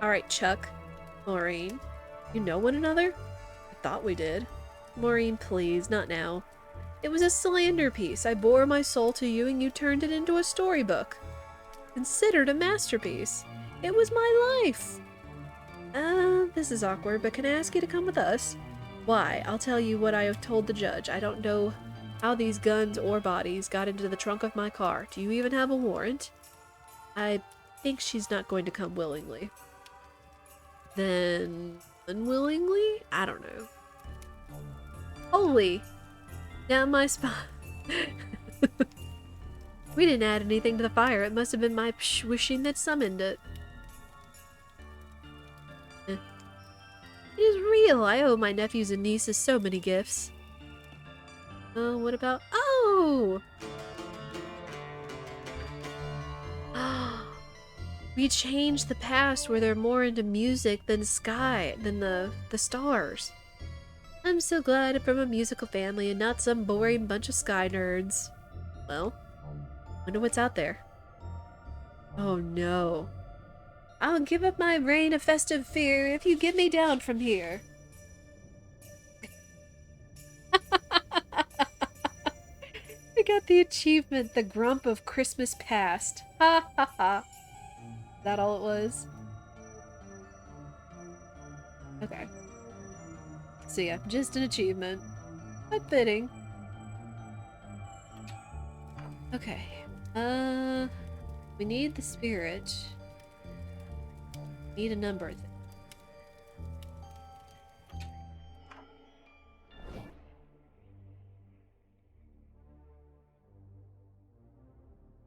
Alright, Chuck. Maureen. You know one another? I thought we did. Maureen, please, not now. It was a slander piece. I bore my soul to you and you turned it into a storybook. Considered a masterpiece. It was my life. This is awkward, but can I ask you to come with us? Why? I'll tell you what I have told the judge. I don't know how these guns or bodies got into the trunk of my car. Do you even have a warrant? I think she's not going to come willingly. Then... unwillingly? I don't know. Holy! Now my spot. We didn't add anything to the fire. It must have been my wishing that summoned it. Eh. It is real. I owe my nephews and nieces so many gifts. Oh, what about... Oh! We changed the past where they're more into music than the stars. I'm so glad I'm from a musical family and not some boring bunch of sky nerds. Well, wonder what's out there. Oh no. I'll give up my reign of festive fear if you get me down from here. I got the achievement, the Grump of Christmas Past. Ha ha ha. Is that all it was? Okay. So yeah, just an achievement. But fitting. Okay. We need the spirit. Need a number thing.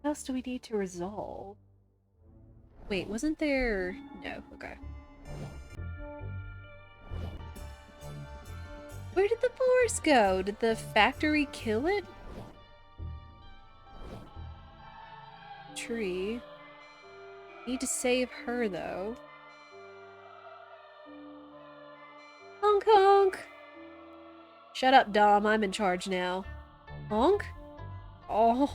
What else do we need to resolve? Wait, wasn't there... No, okay. Where did the forest go? Did the factory kill it? Tree. Need to save her, though. Honk honk! Shut up, Dom. I'm in charge now. Honk? Oh.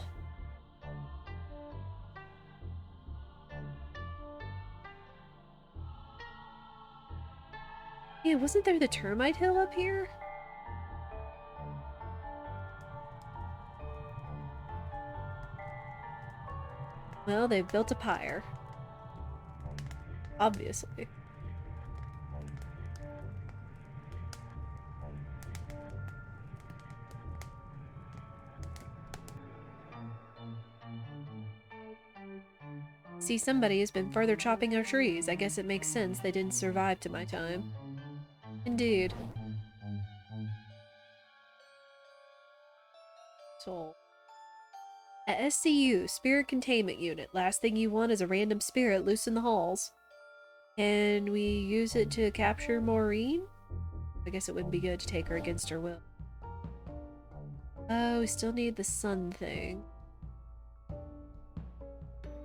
Yeah, wasn't there the termite hill up here? Well, they've built a pyre. Obviously. See, somebody has been further chopping our trees. I guess it makes sense they didn't survive to my time. Indeed. Soul. At SCU, Spirit Containment Unit. Last thing you want is a random spirit loose in the halls. Can we use it to capture Maureen? I guess it wouldn't be good to take her against her will. Oh, we still need the sun thing.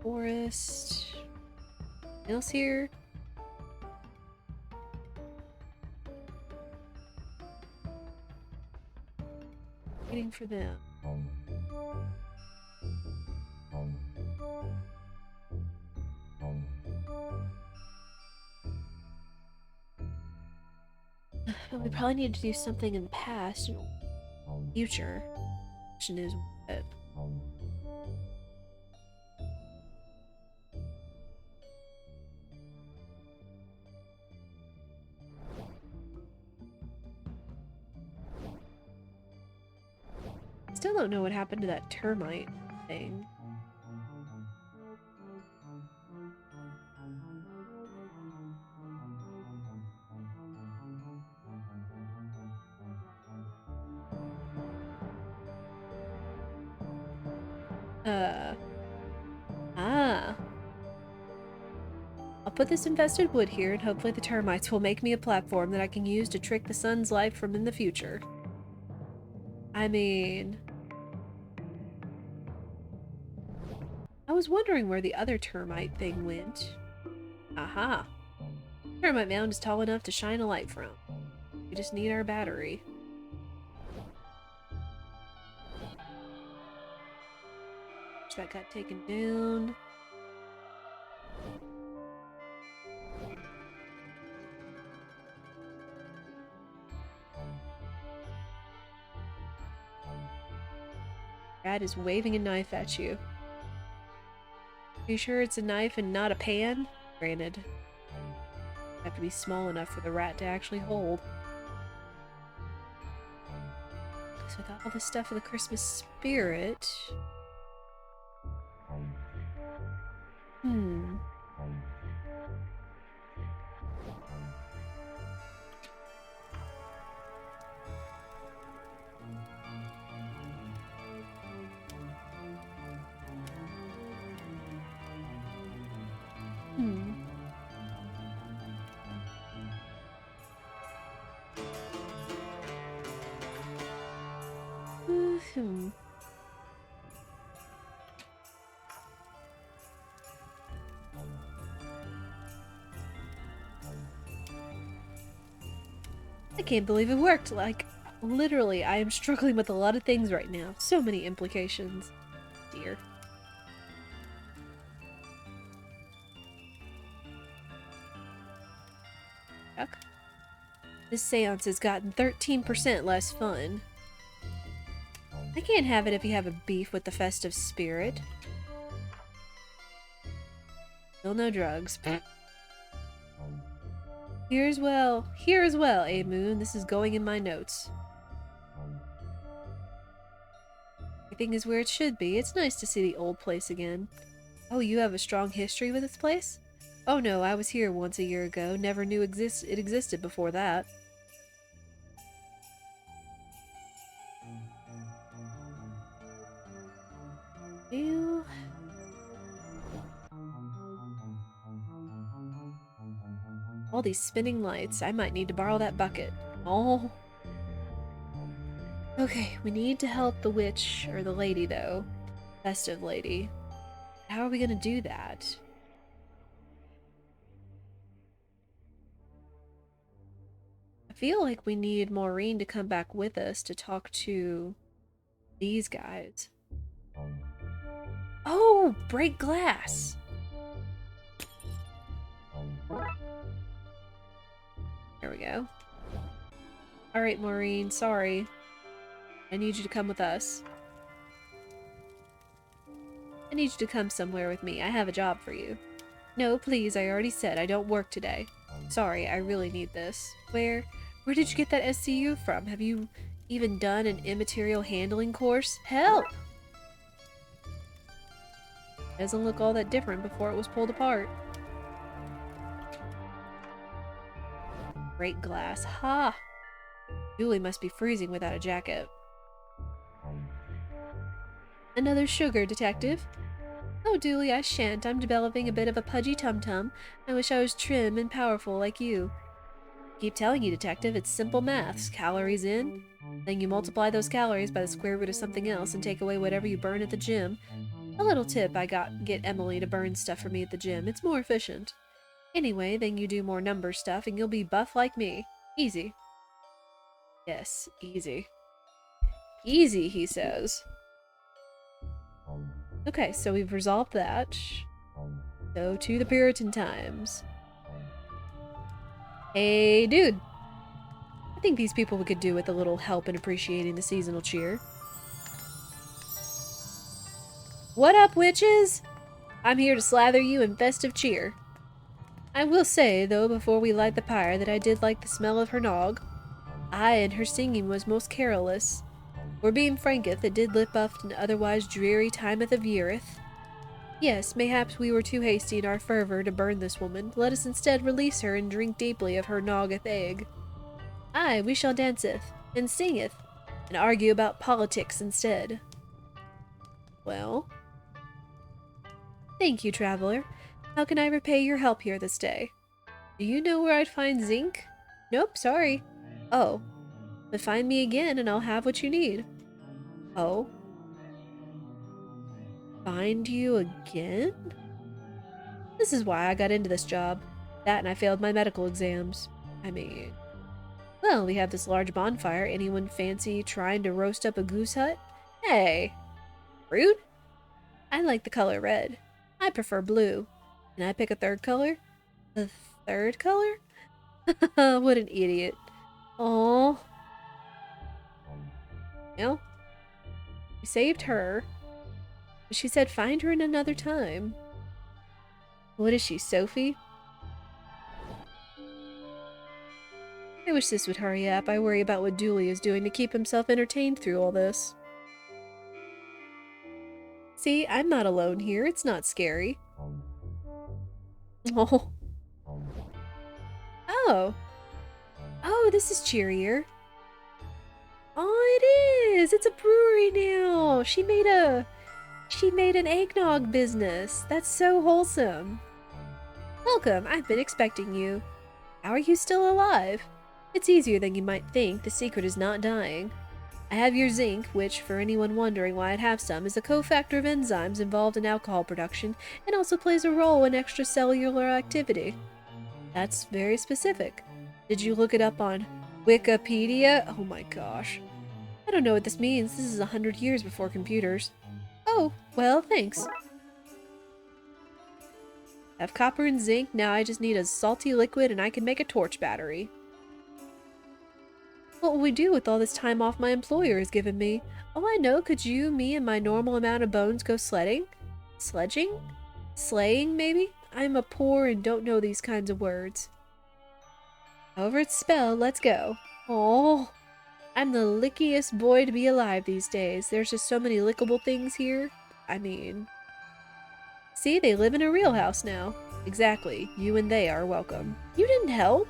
Forest. Anything else here? Waiting for them. We probably need to do something in the past and future. Question is what? Still don't know what happened to that termite thing. I'll put this infested wood here and hopefully the termites will make me a platform that I can use to trick the sun's life from in the future. I mean... I was wondering where the other termite thing went. Aha! Termite mound is tall enough to shine a light from. We just need our battery. That got taken down. Brad is waving a knife at you. Are you sure it's a knife and not a pan? Granted. Have to be small enough for the rat to actually hold. So without all this stuff for the Christmas spirit... I can't believe it worked. Like, literally, I am struggling with a lot of things right now. So many implications. Dear. Yuck. This seance has gotten 13% less fun. I can't have it if you have a beef with the festive spirit. Still no drugs. Here as well, A Moon. This is going in my notes. Everything is where it should be. It's nice to see the old place again. Oh, you have a strong history with this place? Oh no, I was here once a year ago. Never knew it existed before that. Ew. All these spinning lights. I might need to borrow that bucket. Oh. Okay, we need to help the witch, or the lady though. Festive lady. How are we gonna do that? I feel like we need Maureen to come back with us to talk to these guys. Oh, break glass! There we go. Alright, Maureen, sorry. I need you to come with us. I need you to come somewhere with me. I have a job for you. No, please, I already said I don't work today. Sorry, I really need this. Where did you get that SCU from? Have you even done an immaterial handling course? Help! Doesn't look all that different before it was pulled apart. Break glass. Ha! Julie must be freezing without a jacket. Another sugar, detective. Oh, Dooley, I shan't. I'm developing a bit of a pudgy tum-tum. I wish I was trim and powerful like you. Keep telling you, detective, it's simple maths. Calories in, then you multiply those calories by the square root of something else and take away whatever you burn at the gym. A little tip I get Emily to burn stuff for me at the gym. It's more efficient. Anyway, then you do more number stuff and you'll be buff like me. Easy. Yes, easy. Easy, he says. Okay, so we've resolved that. So to the Puritan times. Hey, dude. I think these people could do with a little help in appreciating the seasonal cheer. What up, witches? I'm here to slather you in festive cheer. I will say, though, before we light the pyre, that I did like the smell of her nog. Aye, and her singing was most carolous. For being franketh, it did lip up an otherwise dreary timeth of yeareth. Yes, mayhaps we were too hasty in our fervour to burn this woman. Let us instead release her and drink deeply of her noggeth egg. Aye, we shall danceth, and singeth, and argue about politics instead. Well? Thank you, traveler. How can I repay your help here this day? Do you know where I'd find zinc? Nope, sorry. Oh. But find me again and I'll have what you need. Oh? Find you again? This is why I got into this job. That and I failed my medical exams. I mean... Well, we have this large bonfire. Anyone fancy trying to roast up a goose hut? Hey! Rude? I like the color red. I prefer blue. Can I pick a third color? The third color? What an idiot. Aww. Well, we saved her. But she said find her in another time. What is she, Sophie? I wish this would hurry up. I worry about what Dooley is doing to keep himself entertained through all this. See, I'm not alone here. It's not scary. Oh. Oh. Oh, this is cheerier. Oh, it is! It's a brewery now! She made an eggnog business. That's so wholesome. Welcome, I've been expecting you. How are you still alive? It's easier than you might think. The secret is not dying. I have your zinc, which, for anyone wondering why I'd have some, is a cofactor of enzymes involved in alcohol production and also plays a role in extracellular activity. That's very specific. Did you look it up on Wikipedia? Oh my gosh. I don't know what this means. This is 100 years before computers. Oh, well, thanks. I have copper and zinc, now I just need a salty liquid and I can make a torch battery. What will we do with all this time off my employer has given me? Oh, I know, could you, me, and my normal amount of bones go sledding? Sledging? Slaying, maybe? I'm a poor and don't know these kinds of words. However it's spelled, let's go. Oh, I'm the lickiest boy to be alive these days. There's just so many lickable things here. I mean... See, they live in a real house now. Exactly. You and they are welcome. You didn't help?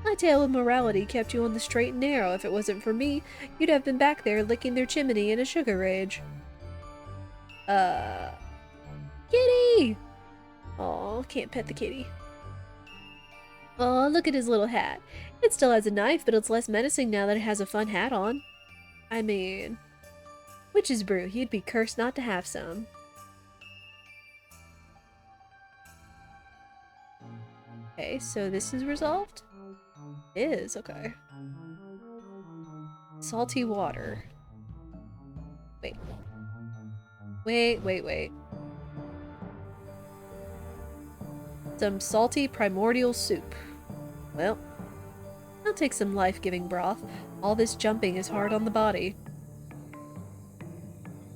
My tale of morality kept you on the straight and narrow. If it wasn't for me, you'd have been back there licking their chimney in a sugar rage. Kitty! Aw, can't pet the kitty. Aw, look at his little hat. It still has a knife, but it's less menacing now that it has a fun hat on. I mean... Witch's brew, you'd be cursed not to have some. Okay, so this is resolved? It is, okay. Salty water. Wait. Wait. Some salty primordial soup. Well, I'll take some life-giving broth. All this jumping is hard on the body.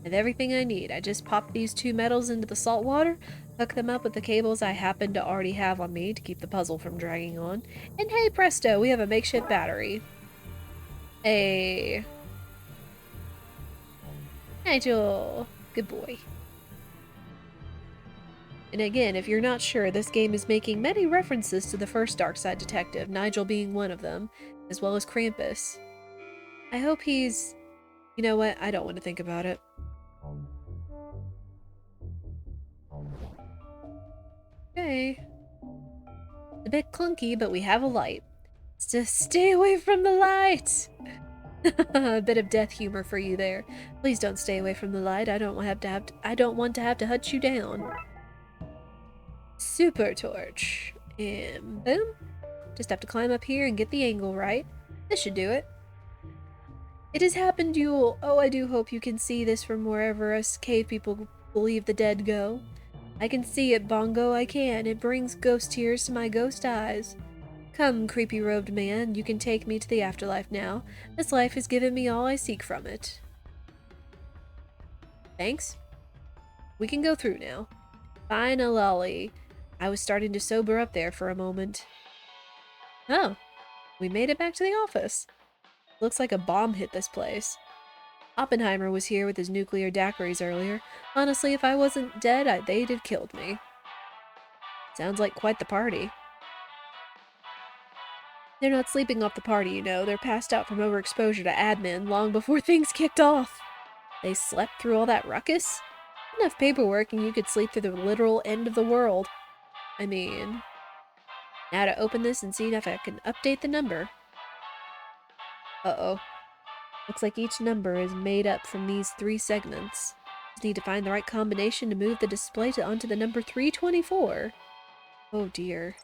I have everything I need. I just pop these 2 metals into the salt water, hook them up with the cables I happen to already have on me to keep the puzzle from dragging on, and hey presto, we have a makeshift battery. Hey. Nigel. Good boy. And again, if you're not sure, this game is making many references to the first Darkside detective, Nigel being one of them, as well as Krampus. I hope he's... You know what? I don't want to think about it. Okay. A bit clunky, but we have a light. Just stay away from the light! A bit of death humor for you there. Please don't stay away from the light. I don't want to have to hunt you down. Super torch. And boom. Just have to climb up here and get the angle right. This should do it. It has happened, Yule. Oh, I do hope you can see this from wherever us cave people believe the dead go. I can see it, Bongo, I can. It brings ghost tears to my ghost eyes. Come, creepy-robed man, you can take me to the afterlife now. This life has given me all I seek from it. Thanks. We can go through now. Finally. I was starting to sober up there for a moment. Oh, we made it back to the office. Looks like a bomb hit this place. Oppenheimer was here with his nuclear daiquiris earlier. Honestly, if I wasn't dead, they'd have killed me. Sounds like quite the party. They're not sleeping off the party, you know. They're passed out from overexposure to admin long before things kicked off. They slept through all that ruckus? Enough paperwork and you could sleep through the literal end of the world. I mean... Now to open this and see if I can update the number. Uh-oh. Looks like each number is made up from these 3 segments. Just need to find the right combination to move the display onto the number 324. Oh dear.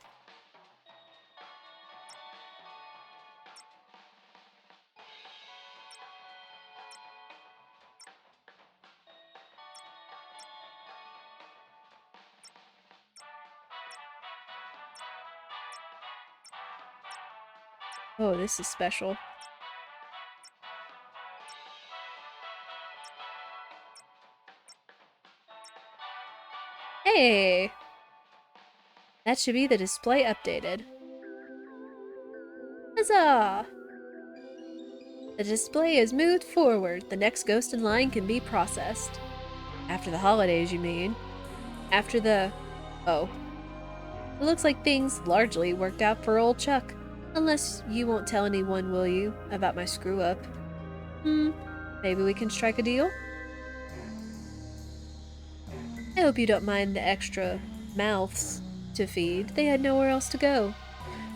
Oh, this is special. Hey! That should be the display updated. Huzzah! The display is moved forward. The next ghost in line can be processed. After the holidays, you mean? After the... Oh. It looks like things largely worked out for old Chuck. Unless you won't tell anyone, will you, about my screw-up? Maybe we can strike a deal? I hope you don't mind the extra mouths to feed. They had nowhere else to go.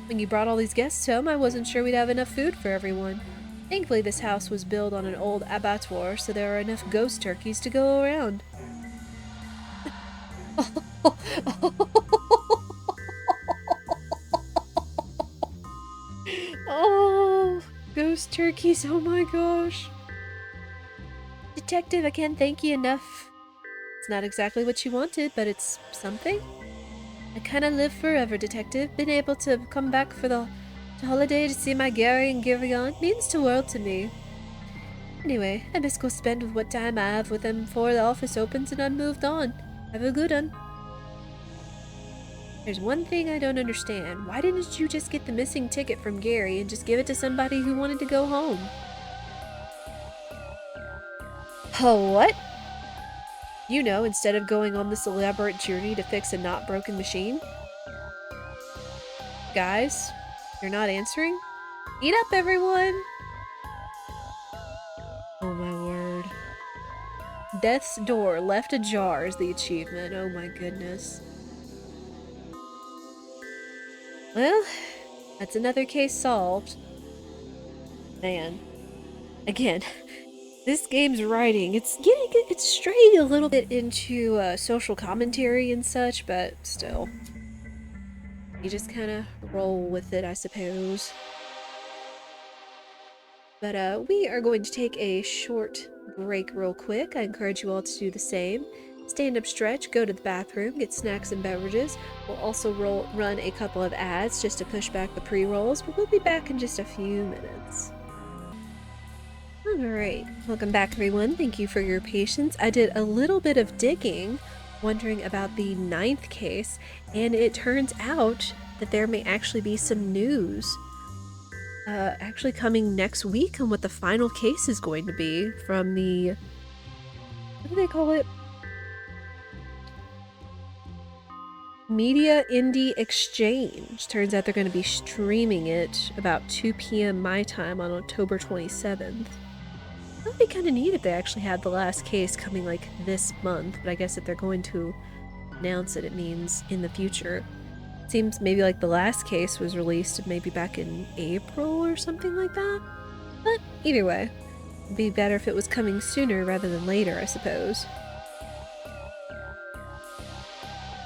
When you brought all these guests home, I wasn't sure we'd have enough food for everyone. Thankfully, this house was built on an old abattoir, so there are enough ghost turkeys to go around. Oh, ghost turkeys, oh my gosh. Detective, I can't thank you enough. It's not exactly what you wanted, but it's something. I kinda live forever, Detective. Been able to come back for the holiday to see my Gary and Girion means the world to me. Anyway, I must go spend what time I have with them before the office opens and I'm moved on. Have a good one. There's one thing I don't understand. Why didn't you just get the missing ticket from Gary and just give it to somebody who wanted to go home? Oh, what? You know, instead of going on this elaborate journey to fix a not broken machine? Guys, you're not answering? Eat up, everyone! Oh my word. Death's door left ajar is the achievement. Oh my goodness. Well, that's another case solved. Man. Again, this game's writing, it's straying a little bit into social commentary and such, but still. You just kind of roll with it, I suppose. But we are going to take a short break real quick. I encourage you all to do the same. Stand up, stretch, go to the bathroom, get snacks and beverages. We'll also run a couple of ads just to push back the pre-rolls, but we'll be back in just a few minutes. Alright, welcome back everyone. Thank you for your patience. I did a little bit of digging, wondering about the 9th case, and it turns out that there may actually be some news actually coming next week on what the final case is going to be from the... what do they call it? Media Indie Exchange. Turns out they're going to be streaming it about 2 p.m. my time on October 27th. That would be kind of neat if they actually had the last case coming like this month, but I guess if they're going to announce it, it means in the future. Seems maybe like the last case was released maybe back in April or something like that. But either way, it'd be better if it was coming sooner rather than later, I suppose.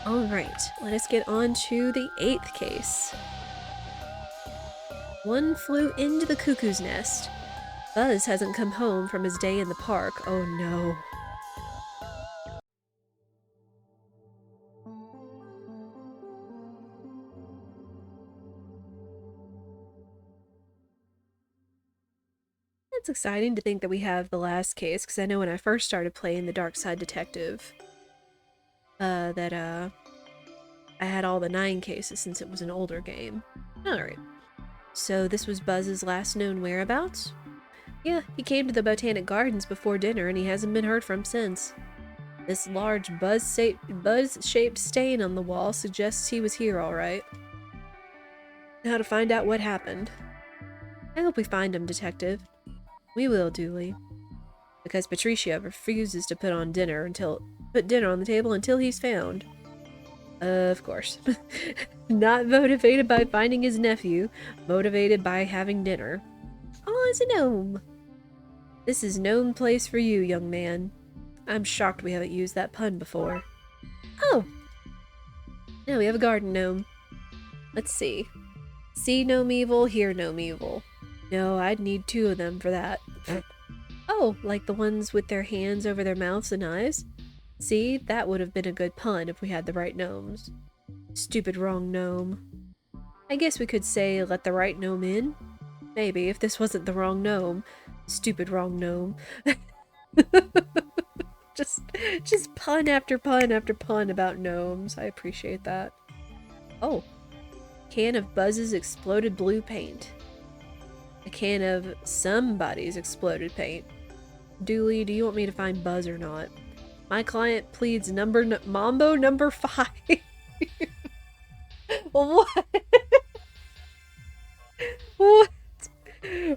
Alright, let us get on to the 8th case. One flew into the cuckoo's nest. Buzz hasn't come home from his day in the park. Oh no. It's exciting to think that we have the last case, because I know when I first started playing the Darkside Detective, I had all the 9 cases since it was an older game. Alright. So this was Buzz's last known whereabouts? Yeah, he came to the Botanic Gardens before dinner and he hasn't been heard from since. This large buzz-shaped stain on the wall suggests he was here alright. Now to find out what happened. I hope we find him, Detective. We will, Dooley. Because Patricia refuses to put dinner on the table until he's found. Of course. Not motivated by finding his nephew, motivated by having dinner. Oh, it's a gnome. This is gnome place for you, young man. I'm shocked we haven't used that pun before. Oh! Now we have a garden gnome. Let's see. See gnome evil, hear gnome evil. No, I'd need 2 of them for that. Oh, like the ones with their hands over their mouths and eyes? See, that would have been a good pun if we had the right gnomes. Stupid wrong gnome. I guess we could say, let the right gnome in? Maybe, if this wasn't the wrong gnome. Stupid wrong gnome. just pun after pun after pun about gnomes. I appreciate that. Oh. Can of Buzz's exploded blue paint. A can of somebody's exploded paint. Dooley, do you want me to find Buzz or not? My client pleads Mambo number 5. What? What?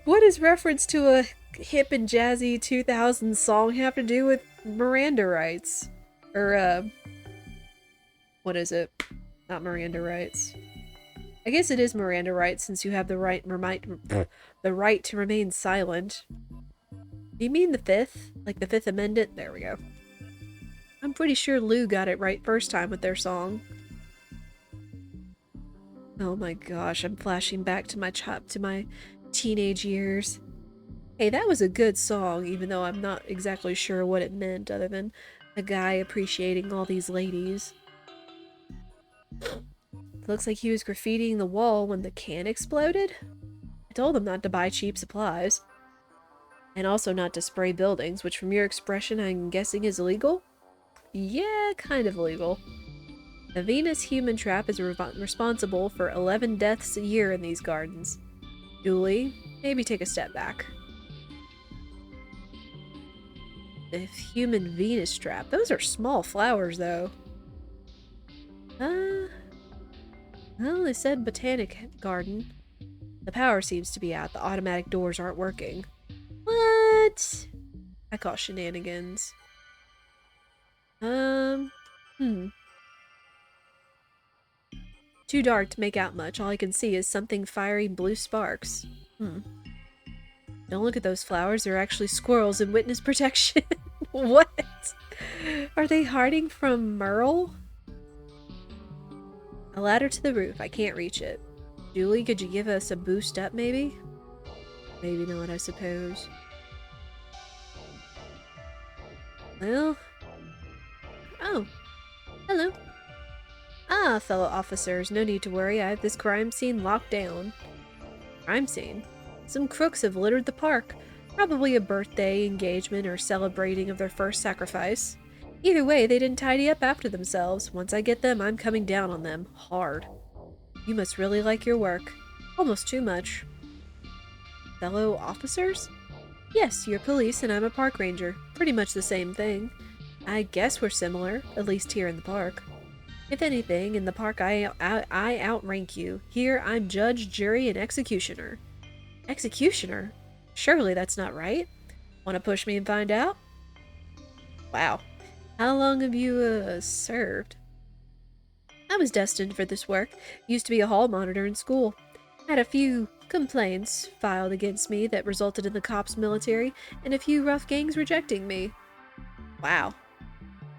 What does reference to a hip and jazzy 2000s song have to do with Miranda rights? Or, what is it? Not Miranda rights. I guess it is Miranda rights since you have the right to remain silent. Do you mean the Fifth? Like the Fifth Amendment? There we go. I'm pretty sure Lou got it right first time with their song. Oh my gosh, I'm flashing back to my teenage years. Hey, that was a good song, even though I'm not exactly sure what it meant other than a guy appreciating all these ladies. Looks like he was graffitiing the wall when the can exploded. I told him not to buy cheap supplies. And also not to spray buildings, which from your expression I'm guessing is illegal? Yeah, kind of illegal. The Venus human trap is responsible for 11 deaths a year in these gardens. Julie, maybe take a step back. The human Venus trap. Those are small flowers, though. Well, they said botanic garden. The power seems to be out. The automatic doors aren't working. What? I call shenanigans. Too dark to make out much. All I can see is something firing blue sparks. Don't look at those flowers. They're actually squirrels in witness protection. What? Are they hiding from Merle? A ladder to the roof. I can't reach it. Julie, could you give us a boost up, maybe? Maybe not, I suppose. Well... Oh. Hello. Ah, fellow officers, no need to worry. I have this crime scene locked down. Crime scene? Some crooks have littered the park. Probably a birthday, engagement, or celebrating of their first sacrifice. Either way, they didn't tidy up after themselves. Once I get them, I'm coming down on them. Hard. You must really like your work. Almost too much. Fellow officers? Yes, you're police and I'm a park ranger. Pretty much the same thing. I guess we're similar, at least here in the park. If anything, in the park I outrank you. Here, I'm judge, jury, and executioner. Executioner? Surely that's not right. Want to push me and find out? Wow. How long have you, served? I was destined for this work. Used to be a hall monitor in school. Had a few complaints filed against me that resulted in the cops' military and a few rough gangs rejecting me. Wow.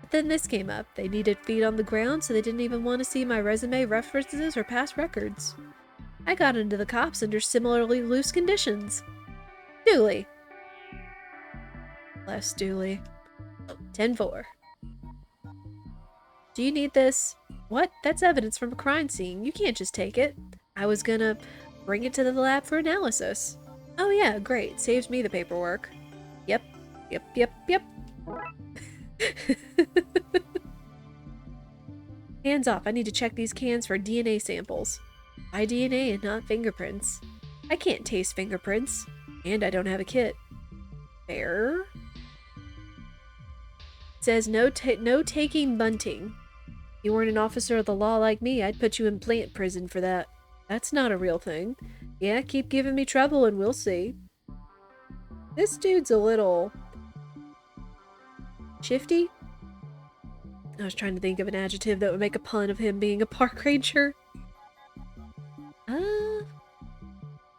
But then this came up. They needed feet on the ground, so they didn't even want to see my resume, references, or past records. I got into the cops under similarly loose conditions. Dooley. Bless Dooley. 10-4. Do you need this? What? That's evidence from a crime scene. You can't just take it. I was gonna bring it to the lab for analysis. Oh yeah, great. Saves me the paperwork. Yep. Hands off. I need to check these cans for DNA samples. Why DNA and not fingerprints? I can't taste fingerprints. And I don't have a kit. Fair? It says no taking bunting. You weren't an officer of the law like me, I'd put you in plant prison for that. That's not a real thing. Yeah, keep giving me trouble and we'll see. This dude's a little... shifty? I was trying to think of an adjective that would make a pun of him being a park ranger.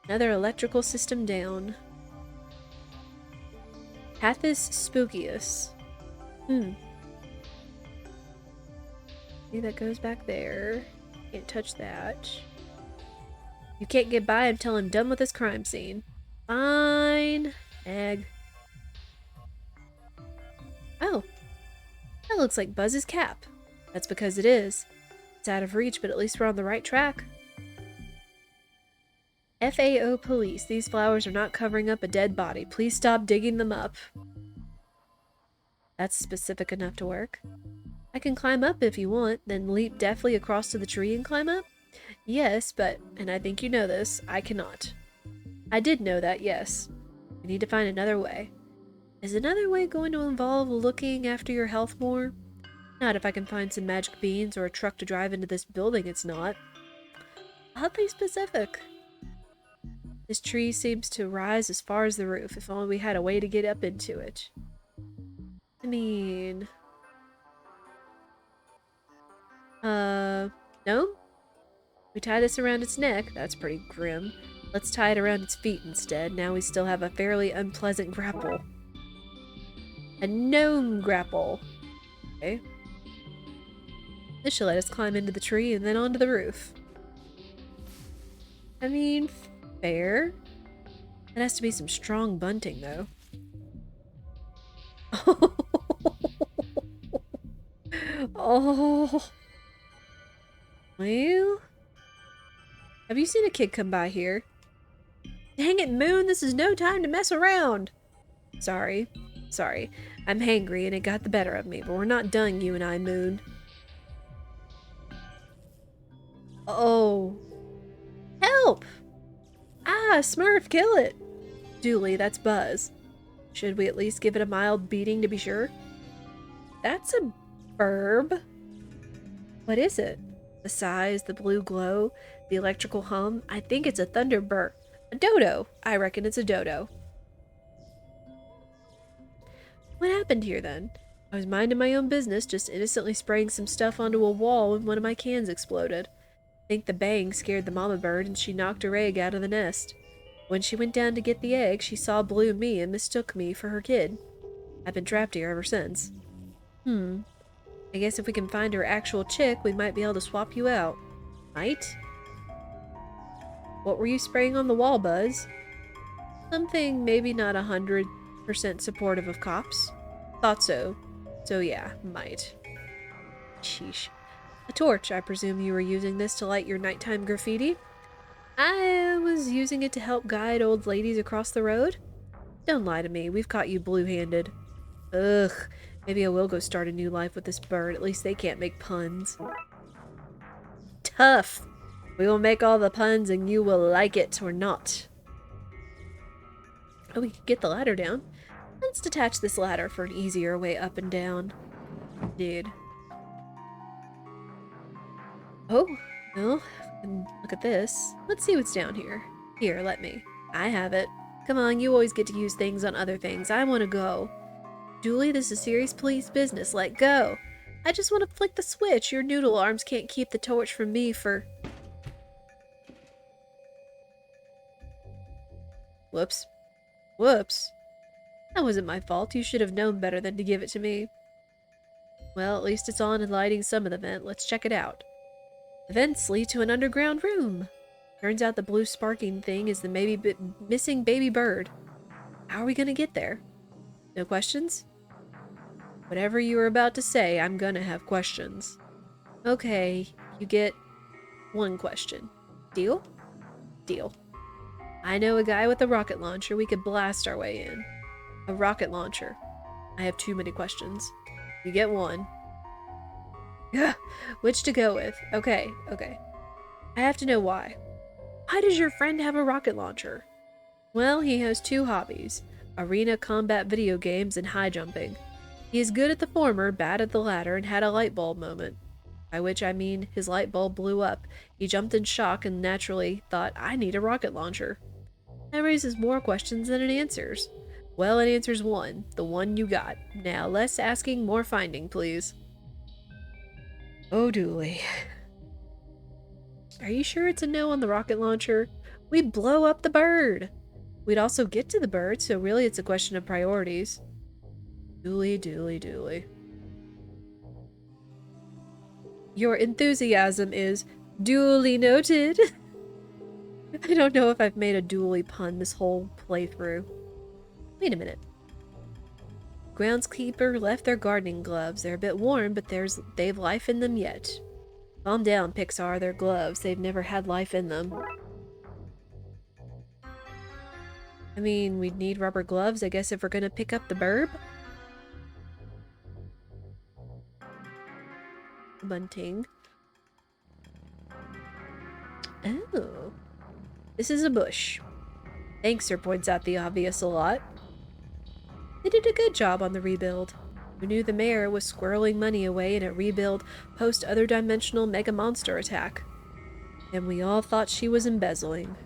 Another electrical system down. Hathis spookius. See, that goes back there. Can't touch that. You can't get by until I'm done with this crime scene. Fine. Egg. Oh. That looks like Buzz's cap. That's because it is. It's out of reach, but at least we're on the right track. FAO police. These flowers are not covering up a dead body. Please stop digging them up. That's specific enough to work. I can climb up if you want, then leap deftly across to the tree and climb up? Yes, but, and I think you know this, I cannot. I did know that, yes. We need to find another way. Is another way going to involve looking after your health more? Not if I can find some magic beans or a truck to drive into this building, it's not. Oddly specific. This tree seems to rise as far as the roof, if only we had a way to get up into it. I mean... no? We tie this around its neck. That's pretty grim. Let's tie it around its feet instead. Now we still have a fairly unpleasant grapple. A gnome grapple. Okay. This should let us climb into the tree and then onto the roof. I mean, fair. It has to be some strong bunting, though. Oh. Well. Have you seen a kid come by here? Dang it, Moon, this is no time to mess around. Sorry. I'm hangry and it got the better of me, but we're not done, you and I, Moon. Oh. Help! Ah, Smurf, kill it! Dooley, that's Buzz. Should we at least give it a mild beating to be sure? That's a burb. What is it? The size, the blue glow, the electrical hum? I think it's a thunderbird. A dodo. I reckon it's a dodo. What happened here then? I was minding my own business, just innocently spraying some stuff onto a wall when one of my cans exploded. I think the bang scared the mama bird and she knocked her egg out of the nest. When she went down to get the egg, she saw Blue me and mistook me for her kid. I've been trapped here ever since. I guess if we can find her actual chick, we might be able to swap you out. Might? What were you spraying on the wall, Buzz? Something maybe not 100% supportive of cops. Thought so. So yeah, might. Sheesh. A torch. I presume you were using this to light your nighttime graffiti? I was using it to help guide old ladies across the road. Don't lie to me. We've caught you blue-handed. Ugh. Maybe I will go start a new life with this bird. At least they can't make puns. Tough. We will make all the puns and you will like it or not. Oh, we can get the ladder down. Let's detach this ladder for an easier way up and down. Dude. Oh, well, and look at this. Let's see what's down here. Here, let me. I have it. Come on, you always get to use things on other things. I want to go. Julie, this is serious police business. Let go. I just want to flick the switch. Your noodle arms can't keep the torch from me for... Whoops. Whoops. That wasn't my fault. You should have known better than to give it to me. Well, at least it's on and lighting some of the vent. Let's check it out. The vents lead to an underground room. Turns out the blue sparking thing is the missing baby bird. How are we gonna get there? No questions? Whatever you were about to say, I'm gonna have questions. Okay, you get one question. Deal? Deal. I know a guy with a rocket launcher. We could blast our way in. A rocket launcher. I have too many questions. You get one. Which to go with? Okay. I have to know why. Why does your friend have a rocket launcher? Well, he has two hobbies. Arena combat video games and high jumping. He is good at the former, bad at the latter, and had a light bulb moment. By which I mean his light bulb blew up. He jumped in shock and naturally thought, I need a rocket launcher. That raises more questions than it answers. Well, it answers one. The one you got. Now, less asking, more finding, please. Oh, Dooley. Are you sure it's a no on the rocket launcher? We'd blow up the bird. We'd also get to the bird, so really it's a question of priorities. Dooley. Your enthusiasm is duly noted. I don't know if I've made a Dooley pun this whole playthrough. Wait a minute. Groundskeeper left their gardening gloves. They're a bit worn, but they've life in them yet. Calm down, Pixar. They're gloves. They've never had life in them. I mean, we'd need rubber gloves, I guess, if we're gonna pick up the burb. Bunting. Oh. This is a bush. Thanks, sir points out the obvious a lot. They did a good job on the rebuild. Who knew the mayor was squirreling money away in a rebuild post-other-dimensional mega monster attack? And we all thought she was embezzling.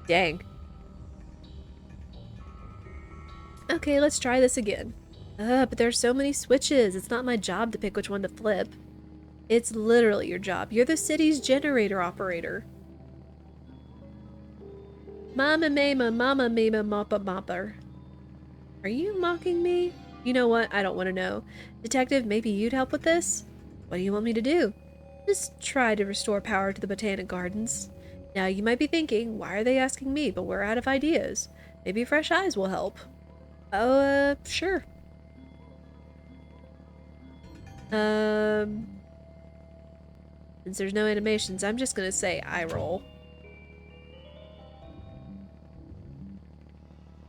Dang. Okay, let's try this again. But there's so many switches. It's not my job to pick which one to flip. It's literally your job. You're the city's generator operator. Mama mama moppa mopper. Are you mocking me? You know what? I don't want to know. Detective, maybe you'd help with this? What do you want me to do? Just try to restore power to the Botanic Gardens. Now, you might be thinking, why are they asking me? But we're out of ideas. Maybe fresh eyes will help. Oh, sure. Since there's no animations, I'm just gonna say eye roll.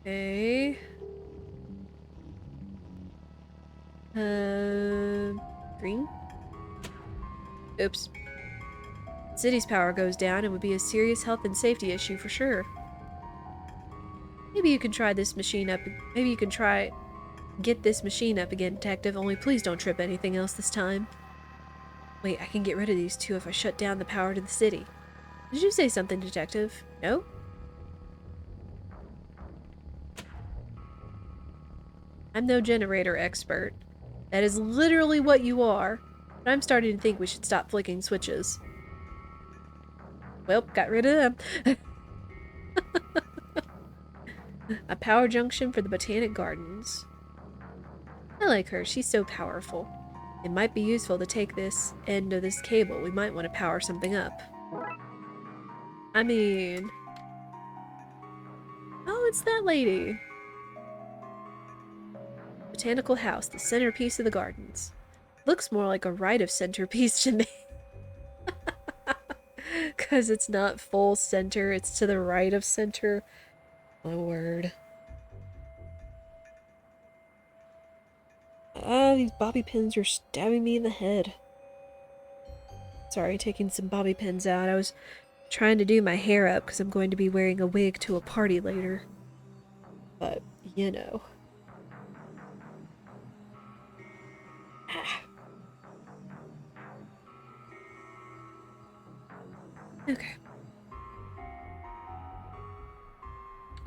Okay. Green? Oops. City's power goes down, it would be a serious health and safety issue for sure. Maybe you can try this machine up. Maybe you can try get this machine up again, Detective, only please don't trip anything else this time. Wait, I can get rid of these two if I shut down the power to the city. Did you say something, Detective? No? I'm no generator expert. That is literally what you are, but I'm starting to think we should stop flicking switches. Well, got rid of them. A power junction for the Botanic Gardens. I like her, she's so powerful. It might be useful to take this end of this cable. We might want to power something up. I mean... Oh, it's that lady. Botanical house, the centerpiece of the gardens. Looks more like a right of centerpiece to me. Because it's not full center, it's to the right of center. My word. Ah, these bobby pins are stabbing me in the head. Sorry, taking some bobby pins out. I was trying to do my hair up because I'm going to be wearing a wig to a party later. But, you know. Ah. Okay.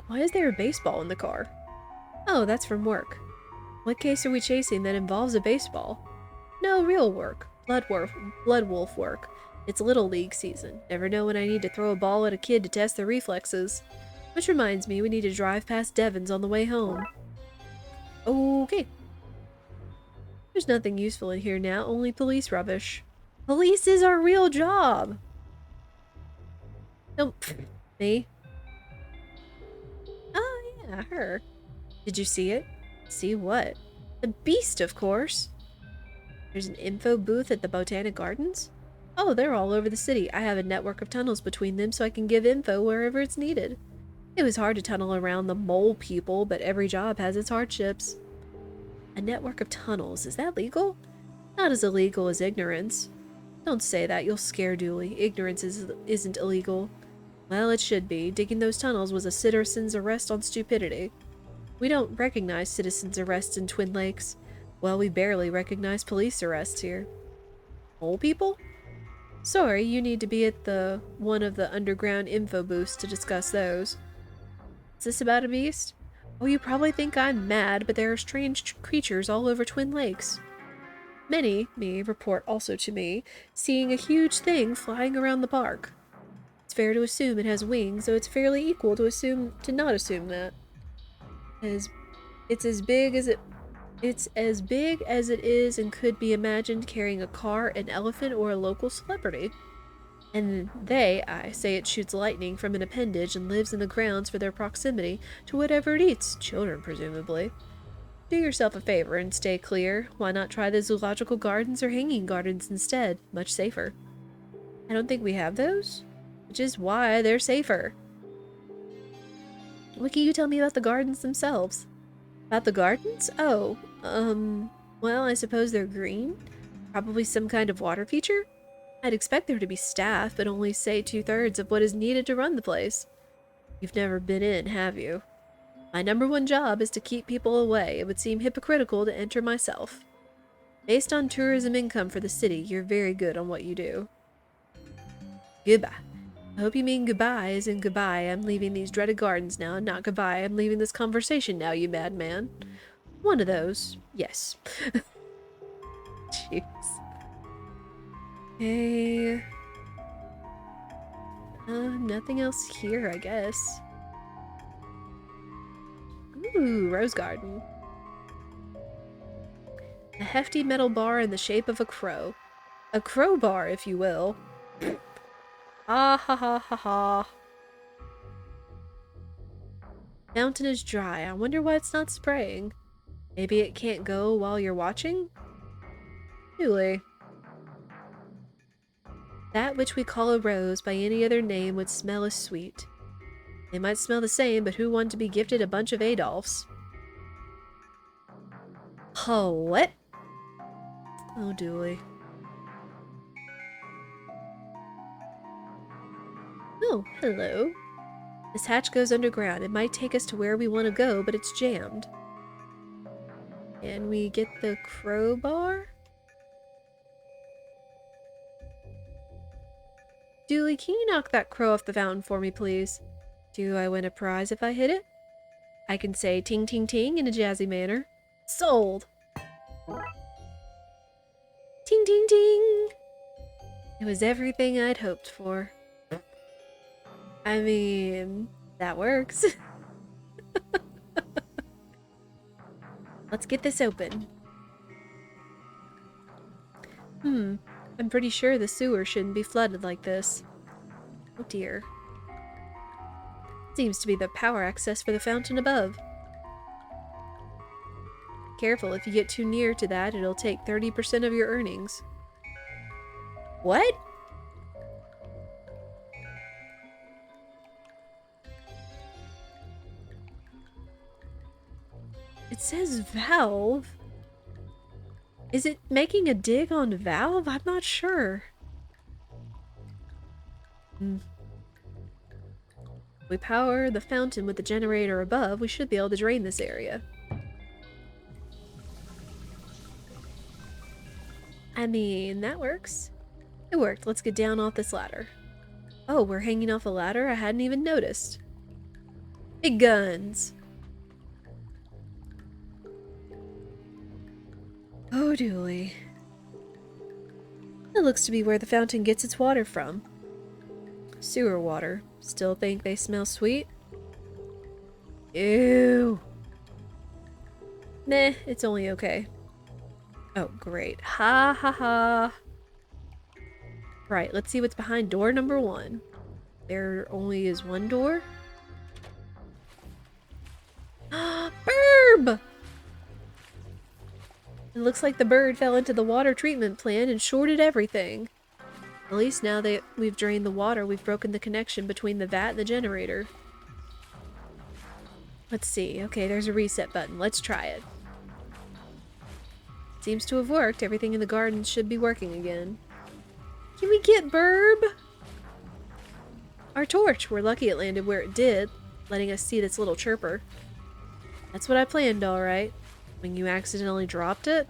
Why is there a baseball in the car? Oh, that's from work. What case are we chasing that involves a baseball? No, real work. Blood wolf work. It's Little League season. Never know when I need to throw a ball at a kid to test their reflexes. Which reminds me, we need to drive past Devon's on the way home. Okay. There's nothing useful in here now, only police rubbish. Police is our real job! Nope. Me? Oh, yeah, her. Did you see it? See what? The beast, of course. There's an info booth at the Botanic Gardens? Oh, they're all over the city. I have a network of tunnels between them so I can give info wherever it's needed. It was hard to tunnel around the mole people, but every job has its hardships. A network of tunnels, is that legal? Not as illegal as ignorance. Don't say that, you'll scare Dooley. Ignorance isn't illegal. Well, it should be. Digging those tunnels was a citizen's arrest on stupidity. We don't recognize citizens' arrests in Twin Lakes. Well, we barely recognize police arrests here. Mole people? Sorry, you need to be at one of the underground info booths to discuss those. Is this about a beast? Oh, you probably think I'm mad, but there are strange creatures all over Twin Lakes. Many, report also to me, seeing a huge thing flying around the park. It's fair to assume it has wings, so it's fairly equal to not assume that. It's as big as it is and could be imagined carrying a car, an elephant, or a local celebrity. And I say it shoots lightning from an appendage and lives in the grounds for their proximity to whatever it eats, children presumably. Do yourself a favor and stay clear. Why not try the zoological gardens or hanging gardens instead? Much safer. I don't think we have those, which is why they're safer. What can you tell me about the gardens themselves? About the gardens? Oh, well, I suppose they're green. Probably some kind of water feature? I'd expect there to be staff, but only say 2/3 of what is needed to run the place. You've never been in, have you? My #1 job is to keep people away. It would seem hypocritical to enter myself. Based on tourism income for the city, you're very good on what you do. Goodbye. I hope you mean goodbye as in goodbye. I'm leaving these dreaded gardens now, not goodbye. I'm leaving this conversation now, you madman. One of those. Yes. Jeez. Okay. Nothing else here, I guess. Ooh, rose garden. A hefty metal bar in the shape of a crow. A crowbar, if you will. Ah ha ha ha ha. Fountain is dry. I wonder why it's not spraying. Maybe it can't go while you're watching? Julie. That which we call a rose by any other name would smell as sweet. They might smell the same, but who wanted to be gifted a bunch of Adolphs? Oh, what? Oh, Dooley. Oh, hello. This hatch goes underground. It might take us to where we want to go, but it's jammed. Can we get the crowbar? Dooley, can you knock that crow off the fountain for me, please? Do I win a prize if I hit it? I can say ting ting ting in a jazzy manner. Sold! Ting ting ting! It was everything I'd hoped for. I mean, that works. Let's get this open. I'm pretty sure the sewer shouldn't be flooded like this. Oh dear. Seems to be the power access for the fountain above. Careful, if you get too near to that, it'll take 30% of your earnings. What? It says valve. Is it making a dig on valve? I'm not sure. We power the fountain with the generator above, we should be able to drain this area. I mean, that works. It worked. Let's get down off this ladder. Oh, we're hanging off a ladder? I hadn't even noticed. Big guns. Oh, Dooley. That looks to be where the fountain gets its water from. Sewer water. Still think they smell sweet? Ew. Meh, it's only okay. Oh, great. Ha ha ha. Right, let's see what's behind door number 1. There only is one door? Burb! It looks like the bird fell into the water treatment plant and shorted everything. At least now that we've drained the water, we've broken the connection between the vat and the generator. Let's see. Okay, there's a reset button. Let's try it. Seems to have worked. Everything in the garden should be working again. Can we get Burb? Our torch. We're lucky it landed where it did, letting us see this little chirper. That's what I planned, alright. When you accidentally dropped it?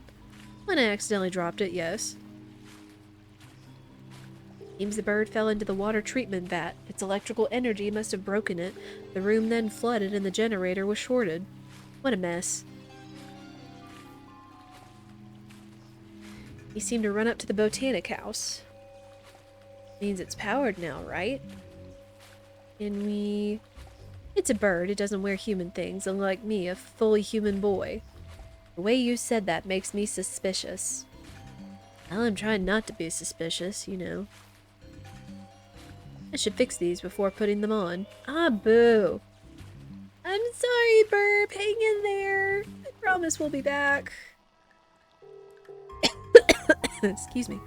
When I accidentally dropped it, yes. Seems the bird fell into the water treatment vat. Its electrical energy must have broken it. The room then flooded and the generator was shorted. What a mess. You seem to run up to the botanic house. Means it's powered now, right? Can we... It's a bird. It doesn't wear human things, unlike me, a fully human boy. The way you said that makes me suspicious. Well, I'm trying not to be suspicious, you know. I should fix these before putting them on. Ah, boo. I'm sorry, Burp. Hang in there. I promise we'll be back. Excuse me.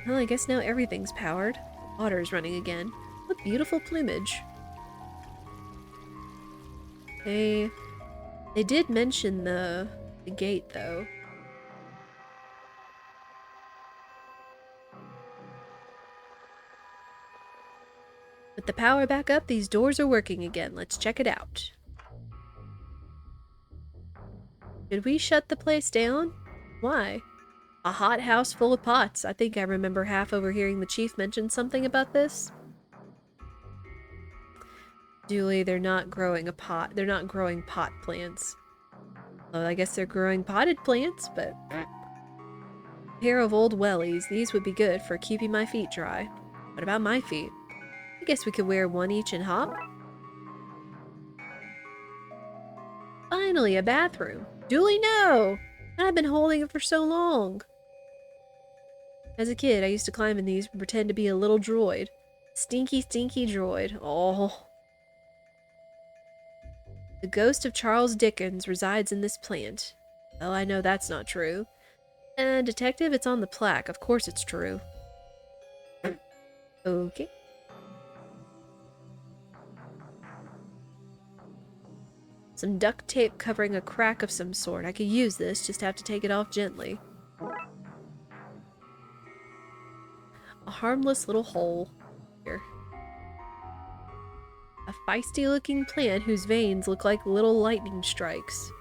Well, I guess now everything's powered. Water's running again. What beautiful plumage. They did mention the gate, though. With the power back up, these doors are working again. Let's check it out. Did we shut the place down? Why? A hothouse full of pots. I think I remember half overhearing the chief mention something about this. Julie, they're not growing a pot. They're not growing pot plants. Well, I guess they're growing potted plants, but... Pair of old wellies. These would be good for keeping my feet dry. What about my feet? I guess we could wear one each and hop. Finally, a bathroom. Julie, no! I've been holding it for so long. As a kid, I used to climb in these and pretend to be a little droid. Stinky, stinky droid. Oh. The ghost of Charles Dickens resides in this plant. Well, I know that's not true. Detective, it's on the plaque. Of course it's true. Okay. Some duct tape covering a crack of some sort. I could use this, just have to take it off gently. A harmless little hole. Here. A feisty-looking plant whose veins look like little lightning strikes.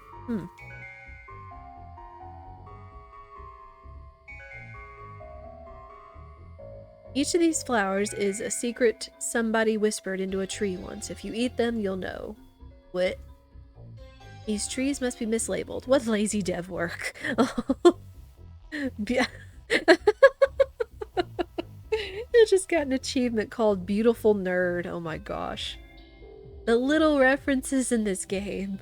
Each of these flowers is a secret somebody whispered into a tree once. If you eat them, you'll know. What? These trees must be mislabeled. What lazy dev work. I just got an achievement called Beautiful Nerd. Oh my gosh. The little references in this game.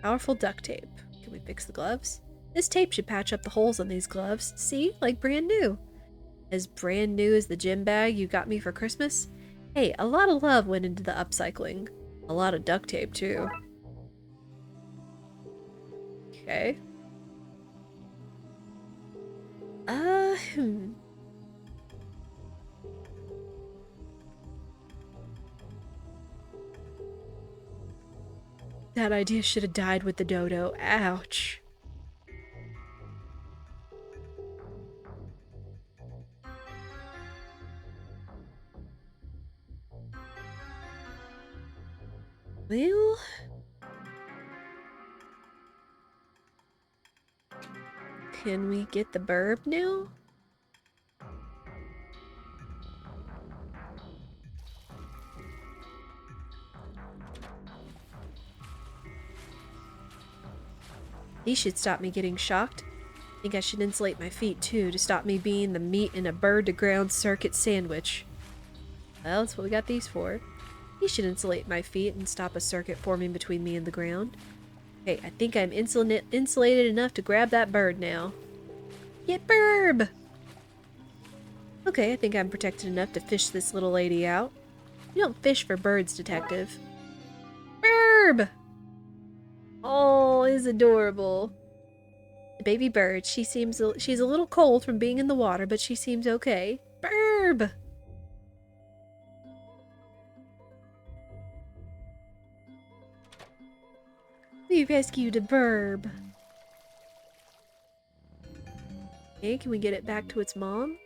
Powerful duct tape. Can we fix the gloves? This tape should patch up the holes on these gloves. See? Like brand new. As brand new as the gym bag you got me for Christmas? Hey, a lot of love went into the upcycling. A lot of duct tape, too. Okay. That idea should have died with the dodo. Ouch. Well... Can we get the burb now? These should stop me getting shocked. I think I should insulate my feet too to stop me being the meat in a bird-to-ground circuit sandwich. Well, that's what we got these for. These should insulate my feet and stop a circuit forming between me and the ground. Okay, I think I'm insulated enough to grab that bird now. Get burb! Okay, I think I'm protected enough to fish this little lady out. You don't fish for birds, detective. Burb! Oh, is adorable. The baby bird, she's a little cold from being in the water, but she seems okay. Burb! We rescued a burb. Okay, can we get it back to its mom?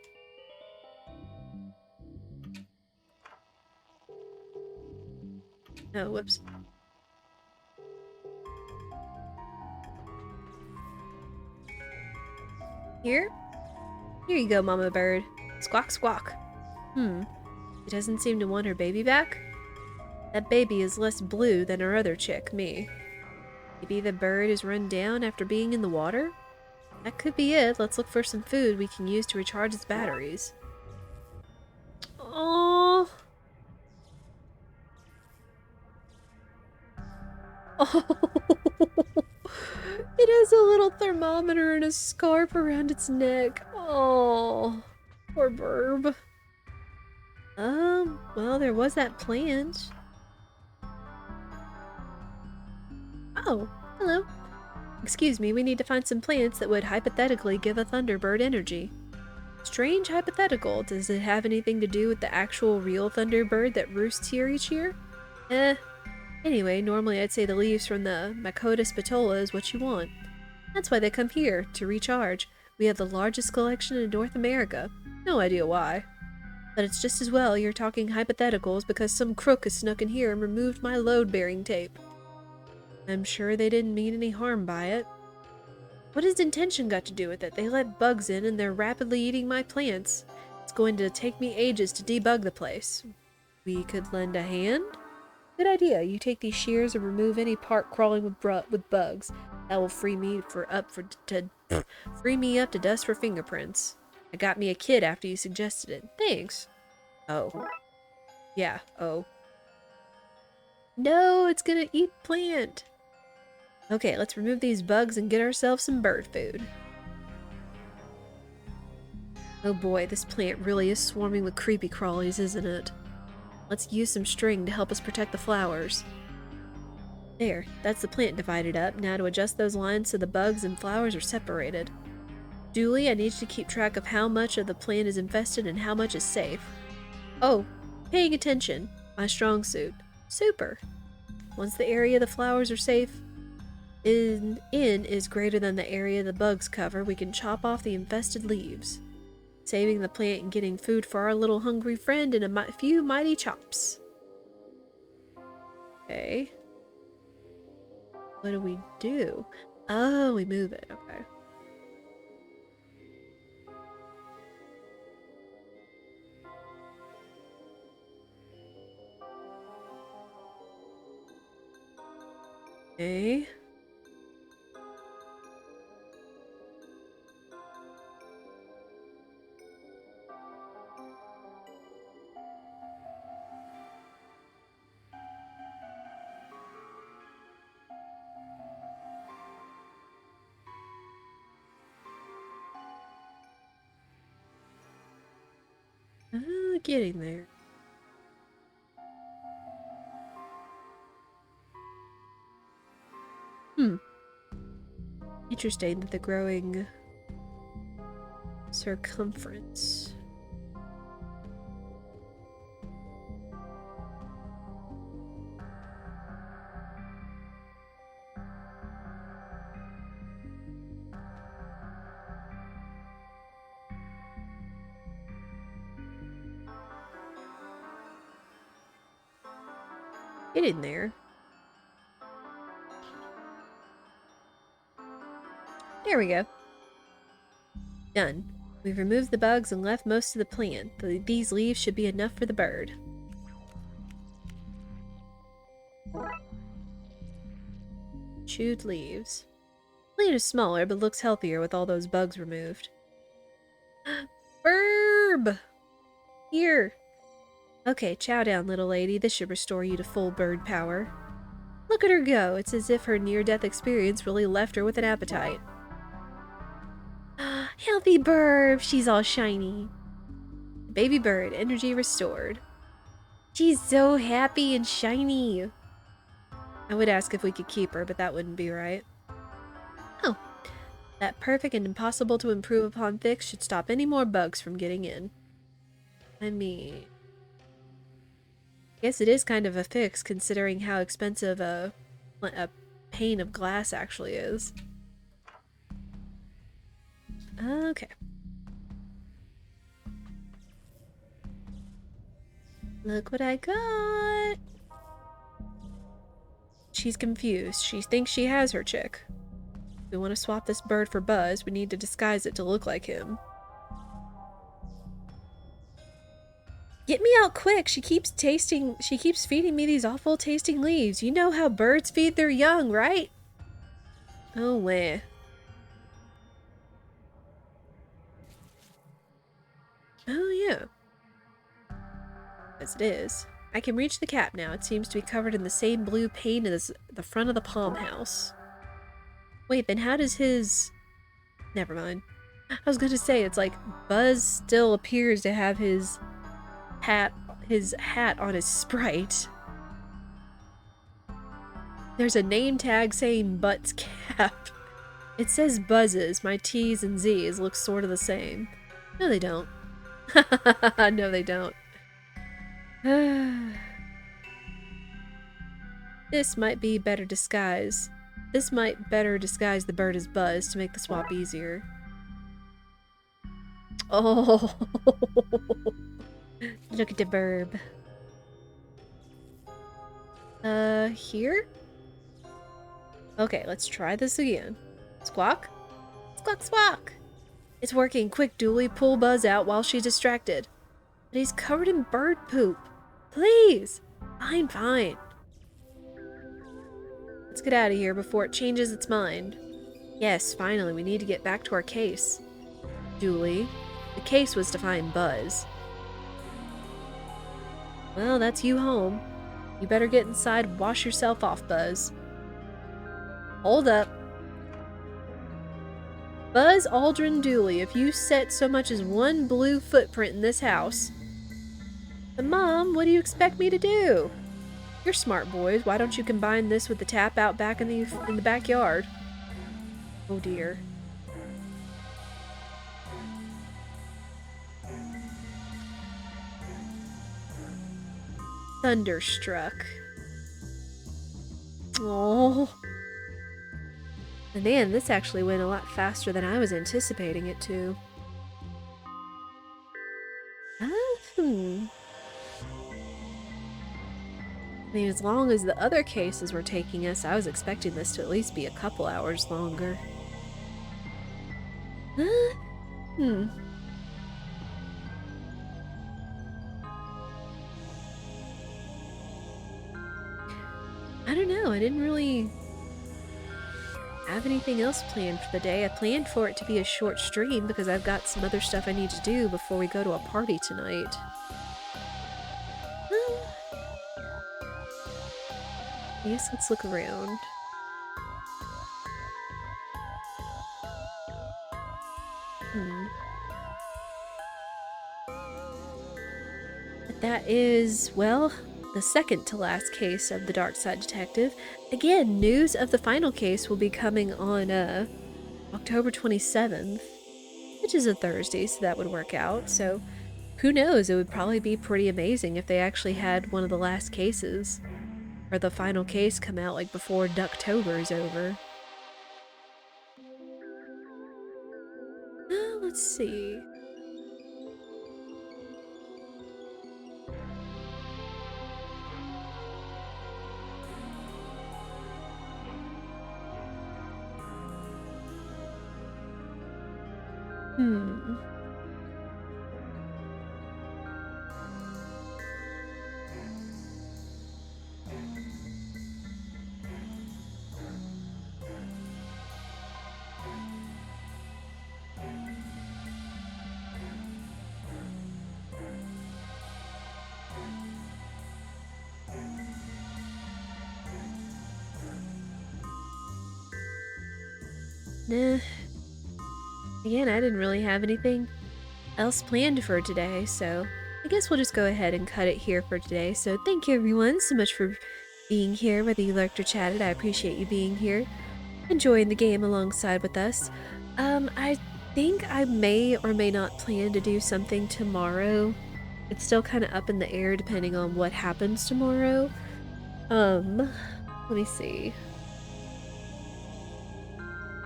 Oh, whoops. Here? Here you go, Mama Bird. Squawk, squawk. She doesn't seem to want her baby back? That baby is less blue than her other chick, me. Maybe the bird is run down after being in the water? That could be it. Let's look for some food we can use to recharge its batteries. Oh. Oh. It has a little thermometer and a scarf around its neck. Oh. Poor burb. Well, there was that plant. Oh, hello. Excuse me, we need to find some plants that would hypothetically give a Thunderbird energy. Strange hypothetical. Does it have anything to do with the actual real Thunderbird that roosts here each year? Anyway, normally I'd say the leaves from the Macoda spatola is what you want. That's why they come here, to recharge. We have the largest collection in North America. No idea why. But it's just as well you're talking hypotheticals because some crook has snuck in here and removed my load-bearing tape. I'm sure they didn't mean any harm by it. What has intention got to do with it? They let bugs in and they're rapidly eating my plants. It's going to take me ages to debug the place. We could lend a hand? Good idea. You take these shears and remove any part crawling with bugs. That will free me up to dust for fingerprints. I got me a kid after you suggested it. Thanks. Oh. Yeah. Oh. No, it's gonna eat plant. Okay, let's remove these bugs and get ourselves some bird food. Oh boy, this plant really is swarming with creepy crawlies, isn't it? Let's use some string to help us protect the flowers. There, that's the plant divided up. Now to adjust those lines so the bugs and flowers are separated. Julie, I need you to keep track of how much of the plant is infested and how much is safe. Oh, paying attention. My strong suit. Super. Once the area the flowers are safe in is greater than the area the bugs cover, we can chop off the infested leaves, saving the plant and getting food for our little hungry friend in a few mighty chops. Okay. What do we do? Oh, we move it. Okay. Okay. Getting there. Interesting that the growing circumference. Get in there. There we go. Done. We've removed the bugs and left most of the plant. These leaves should be enough for the bird. Chewed leaves. Plant is smaller, but looks healthier with all those bugs removed. Burb! Here. Okay, chow down, little lady. This should restore you to full bird power. Look at her go. It's as if her near-death experience really left her with an appetite. Healthy burb! She's all shiny. Baby bird, energy restored. She's so happy and shiny. I would ask if we could keep her, but that wouldn't be right. Oh. That perfect and impossible to improve upon fix should stop any more bugs from getting in. I mean, I guess it is kind of a fix considering how expensive a pane of glass actually is. Okay. Look what I got! She's confused. She thinks she has her chick. If we want to swap this bird for Buzz, we need to disguise it to look like him. Get me out quick! She keeps feeding me these awful tasting leaves. You know how birds feed their young, right? Oh, man. Oh, yeah. As it is. I can reach the cap now. It seems to be covered in the same blue paint as the front of the palm house. Wait, then how does his... Never mind. I was gonna say, it's like Buzz still appears to have his hat on his sprite. There's a name tag saying Butt's cap. It says Buzz's. My T's and Z's look sort of the same. No, they don't. No, they don't. This might be better disguise. This might better disguise the bird as Buzz to make the swap easier. Oh, look at the burb. Here? Okay, let's try this again. Squawk? Squawk, squawk! It's working. Quick, Dooley, pull Buzz out while she's distracted. But he's covered in bird poop. Please! Fine, fine. Let's get out of here before it changes its mind. Yes, finally, we need to get back to our case. Julie, the case was to find Buzz. Well, that's you home. You better get inside and wash yourself off, Buzz. Hold up. Buzz Aldrin Dooley, if you set so much as one blue footprint in this house... But Mom, what do you expect me to do? You're smart boys. Why don't you combine this with the tap out back in the backyard? Oh dear. Thunderstruck. Oh. And man, this actually went a lot faster than I was anticipating it to. I mean, as long as the other cases were taking us, I was expecting this to at least be a couple hours longer. I don't know, I didn't really have anything else planned for the day. I planned for it to be a short stream because I've got some other stuff I need to do before we go to a party tonight. I guess let's look around. But that is, well, the second to last case of the Darkside Detective. Again, news of the final case will be coming on October 27th, which is a Thursday, so that would work out. So who knows, it would probably be pretty amazing if they actually had one of the last cases, or the final case, come out like before Ducktober is over. Let's see. Nah. Again, I didn't really have anything else planned for today, so I guess we'll just go ahead and cut it here for today. So thank you everyone so much for being here, whether you lurked or chatted. I appreciate you being here, enjoying the game alongside with us. I think I may or may not plan to do something tomorrow. It's still kind of up in the air depending on what happens tomorrow. Let me see.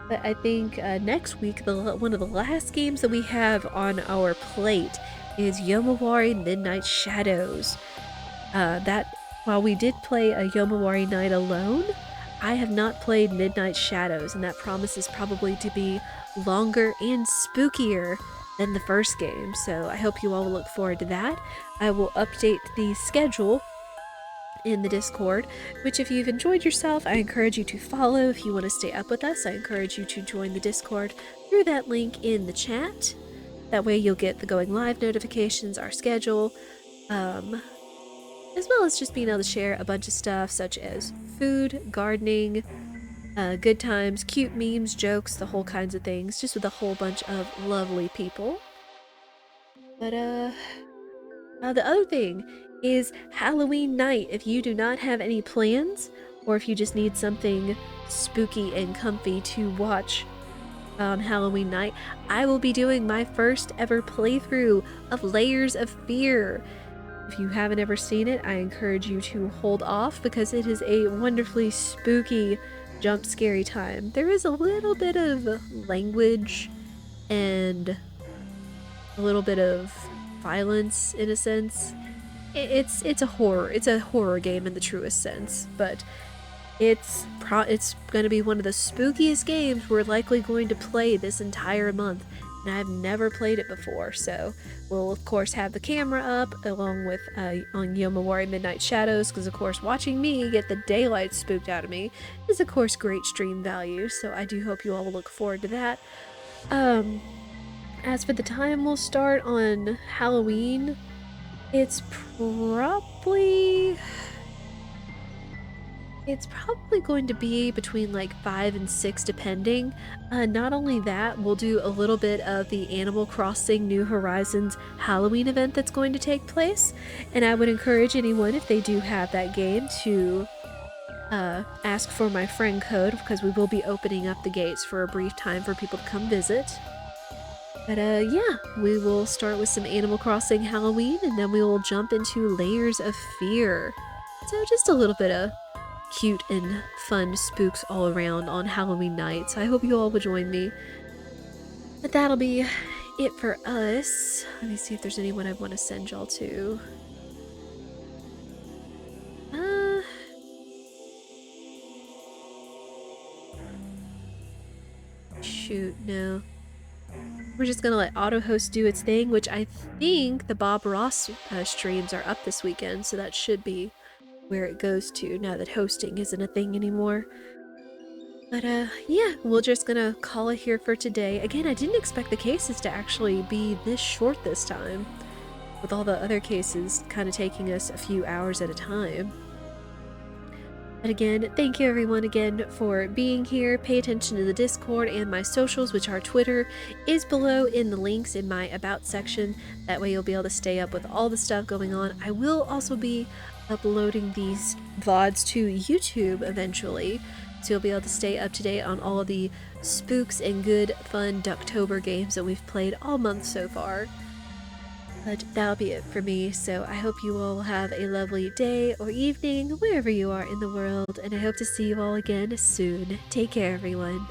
But I think next week, one of the last games that we have on our plate is Yomawari Midnight Shadows. While we did play a Yomawari night alone, I have not played Midnight Shadows, and that promises probably to be longer and spookier than the first game, so I hope you all will look forward to that. I will update the schedule in the Discord, which if you've enjoyed yourself, I encourage you to follow. If you want to stay up with us, I encourage you to join the Discord through that link in the chat. That way you'll get the going live notifications, our schedule, as well as just being able to share a bunch of stuff such as food, gardening, good times, cute memes, jokes, the whole kinds of things, just with a whole bunch of lovely people. But the other thing is Halloween night. If you do not have any plans, or if you just need something spooky and comfy to watch on Halloween night, I will be doing my first ever playthrough of Layers of Fear. If you haven't ever seen it, I encourage you to hold off because it is a wonderfully spooky, jump scary time. There is a little bit of language and a little bit of violence in a sense. It's a horror game in the truest sense, but it's going to be one of the spookiest games we're likely going to play this entire month. and I've never played it before, so we'll of course have the camera up along with on Yomawari Midnight Shadows, because of course watching me get the daylight spooked out of me is of course great stream value, so I do hope you all will look forward to that. As for the time we'll start on Halloween, it's probably going to be between like 5 and 6 depending. Not only that, we'll do a little bit of the Animal Crossing New Horizons Halloween event that's going to take place, and I would encourage anyone, if they do have that game, to ask for my friend code, because we will be opening up the gates for a brief time for people to come visit. But yeah, we will start with some Animal Crossing Halloween, and then we will jump into Layers of Fear. So just a little bit of cute and fun spooks all around on Halloween night, so I hope you all will join me. But that'll be it for us. Let me see if there's anyone I want to send y'all to. Shoot, no. We're just gonna let AutoHost do its thing, which I think the Bob Ross streams are up this weekend, so that should be where it goes to now that hosting isn't a thing anymore. But yeah, we're just gonna call it here for today. Again, I didn't expect the cases to actually be this short this time, with all the other cases kind of taking us a few hours at a time. But again, thank you everyone again for being here. Pay attention to the Discord and my socials, which are Twitter is below in the links in my About section. That way you'll be able to stay up with all the stuff going on. I will also be uploading these VODs to YouTube eventually, so you'll be able to stay up to date on all of the spooks and good, fun Ducktober games that we've played all month so far. But that'll be it for me, so I hope you all have a lovely day or evening wherever you are in the world, and I hope to see you all again soon. Take care, everyone.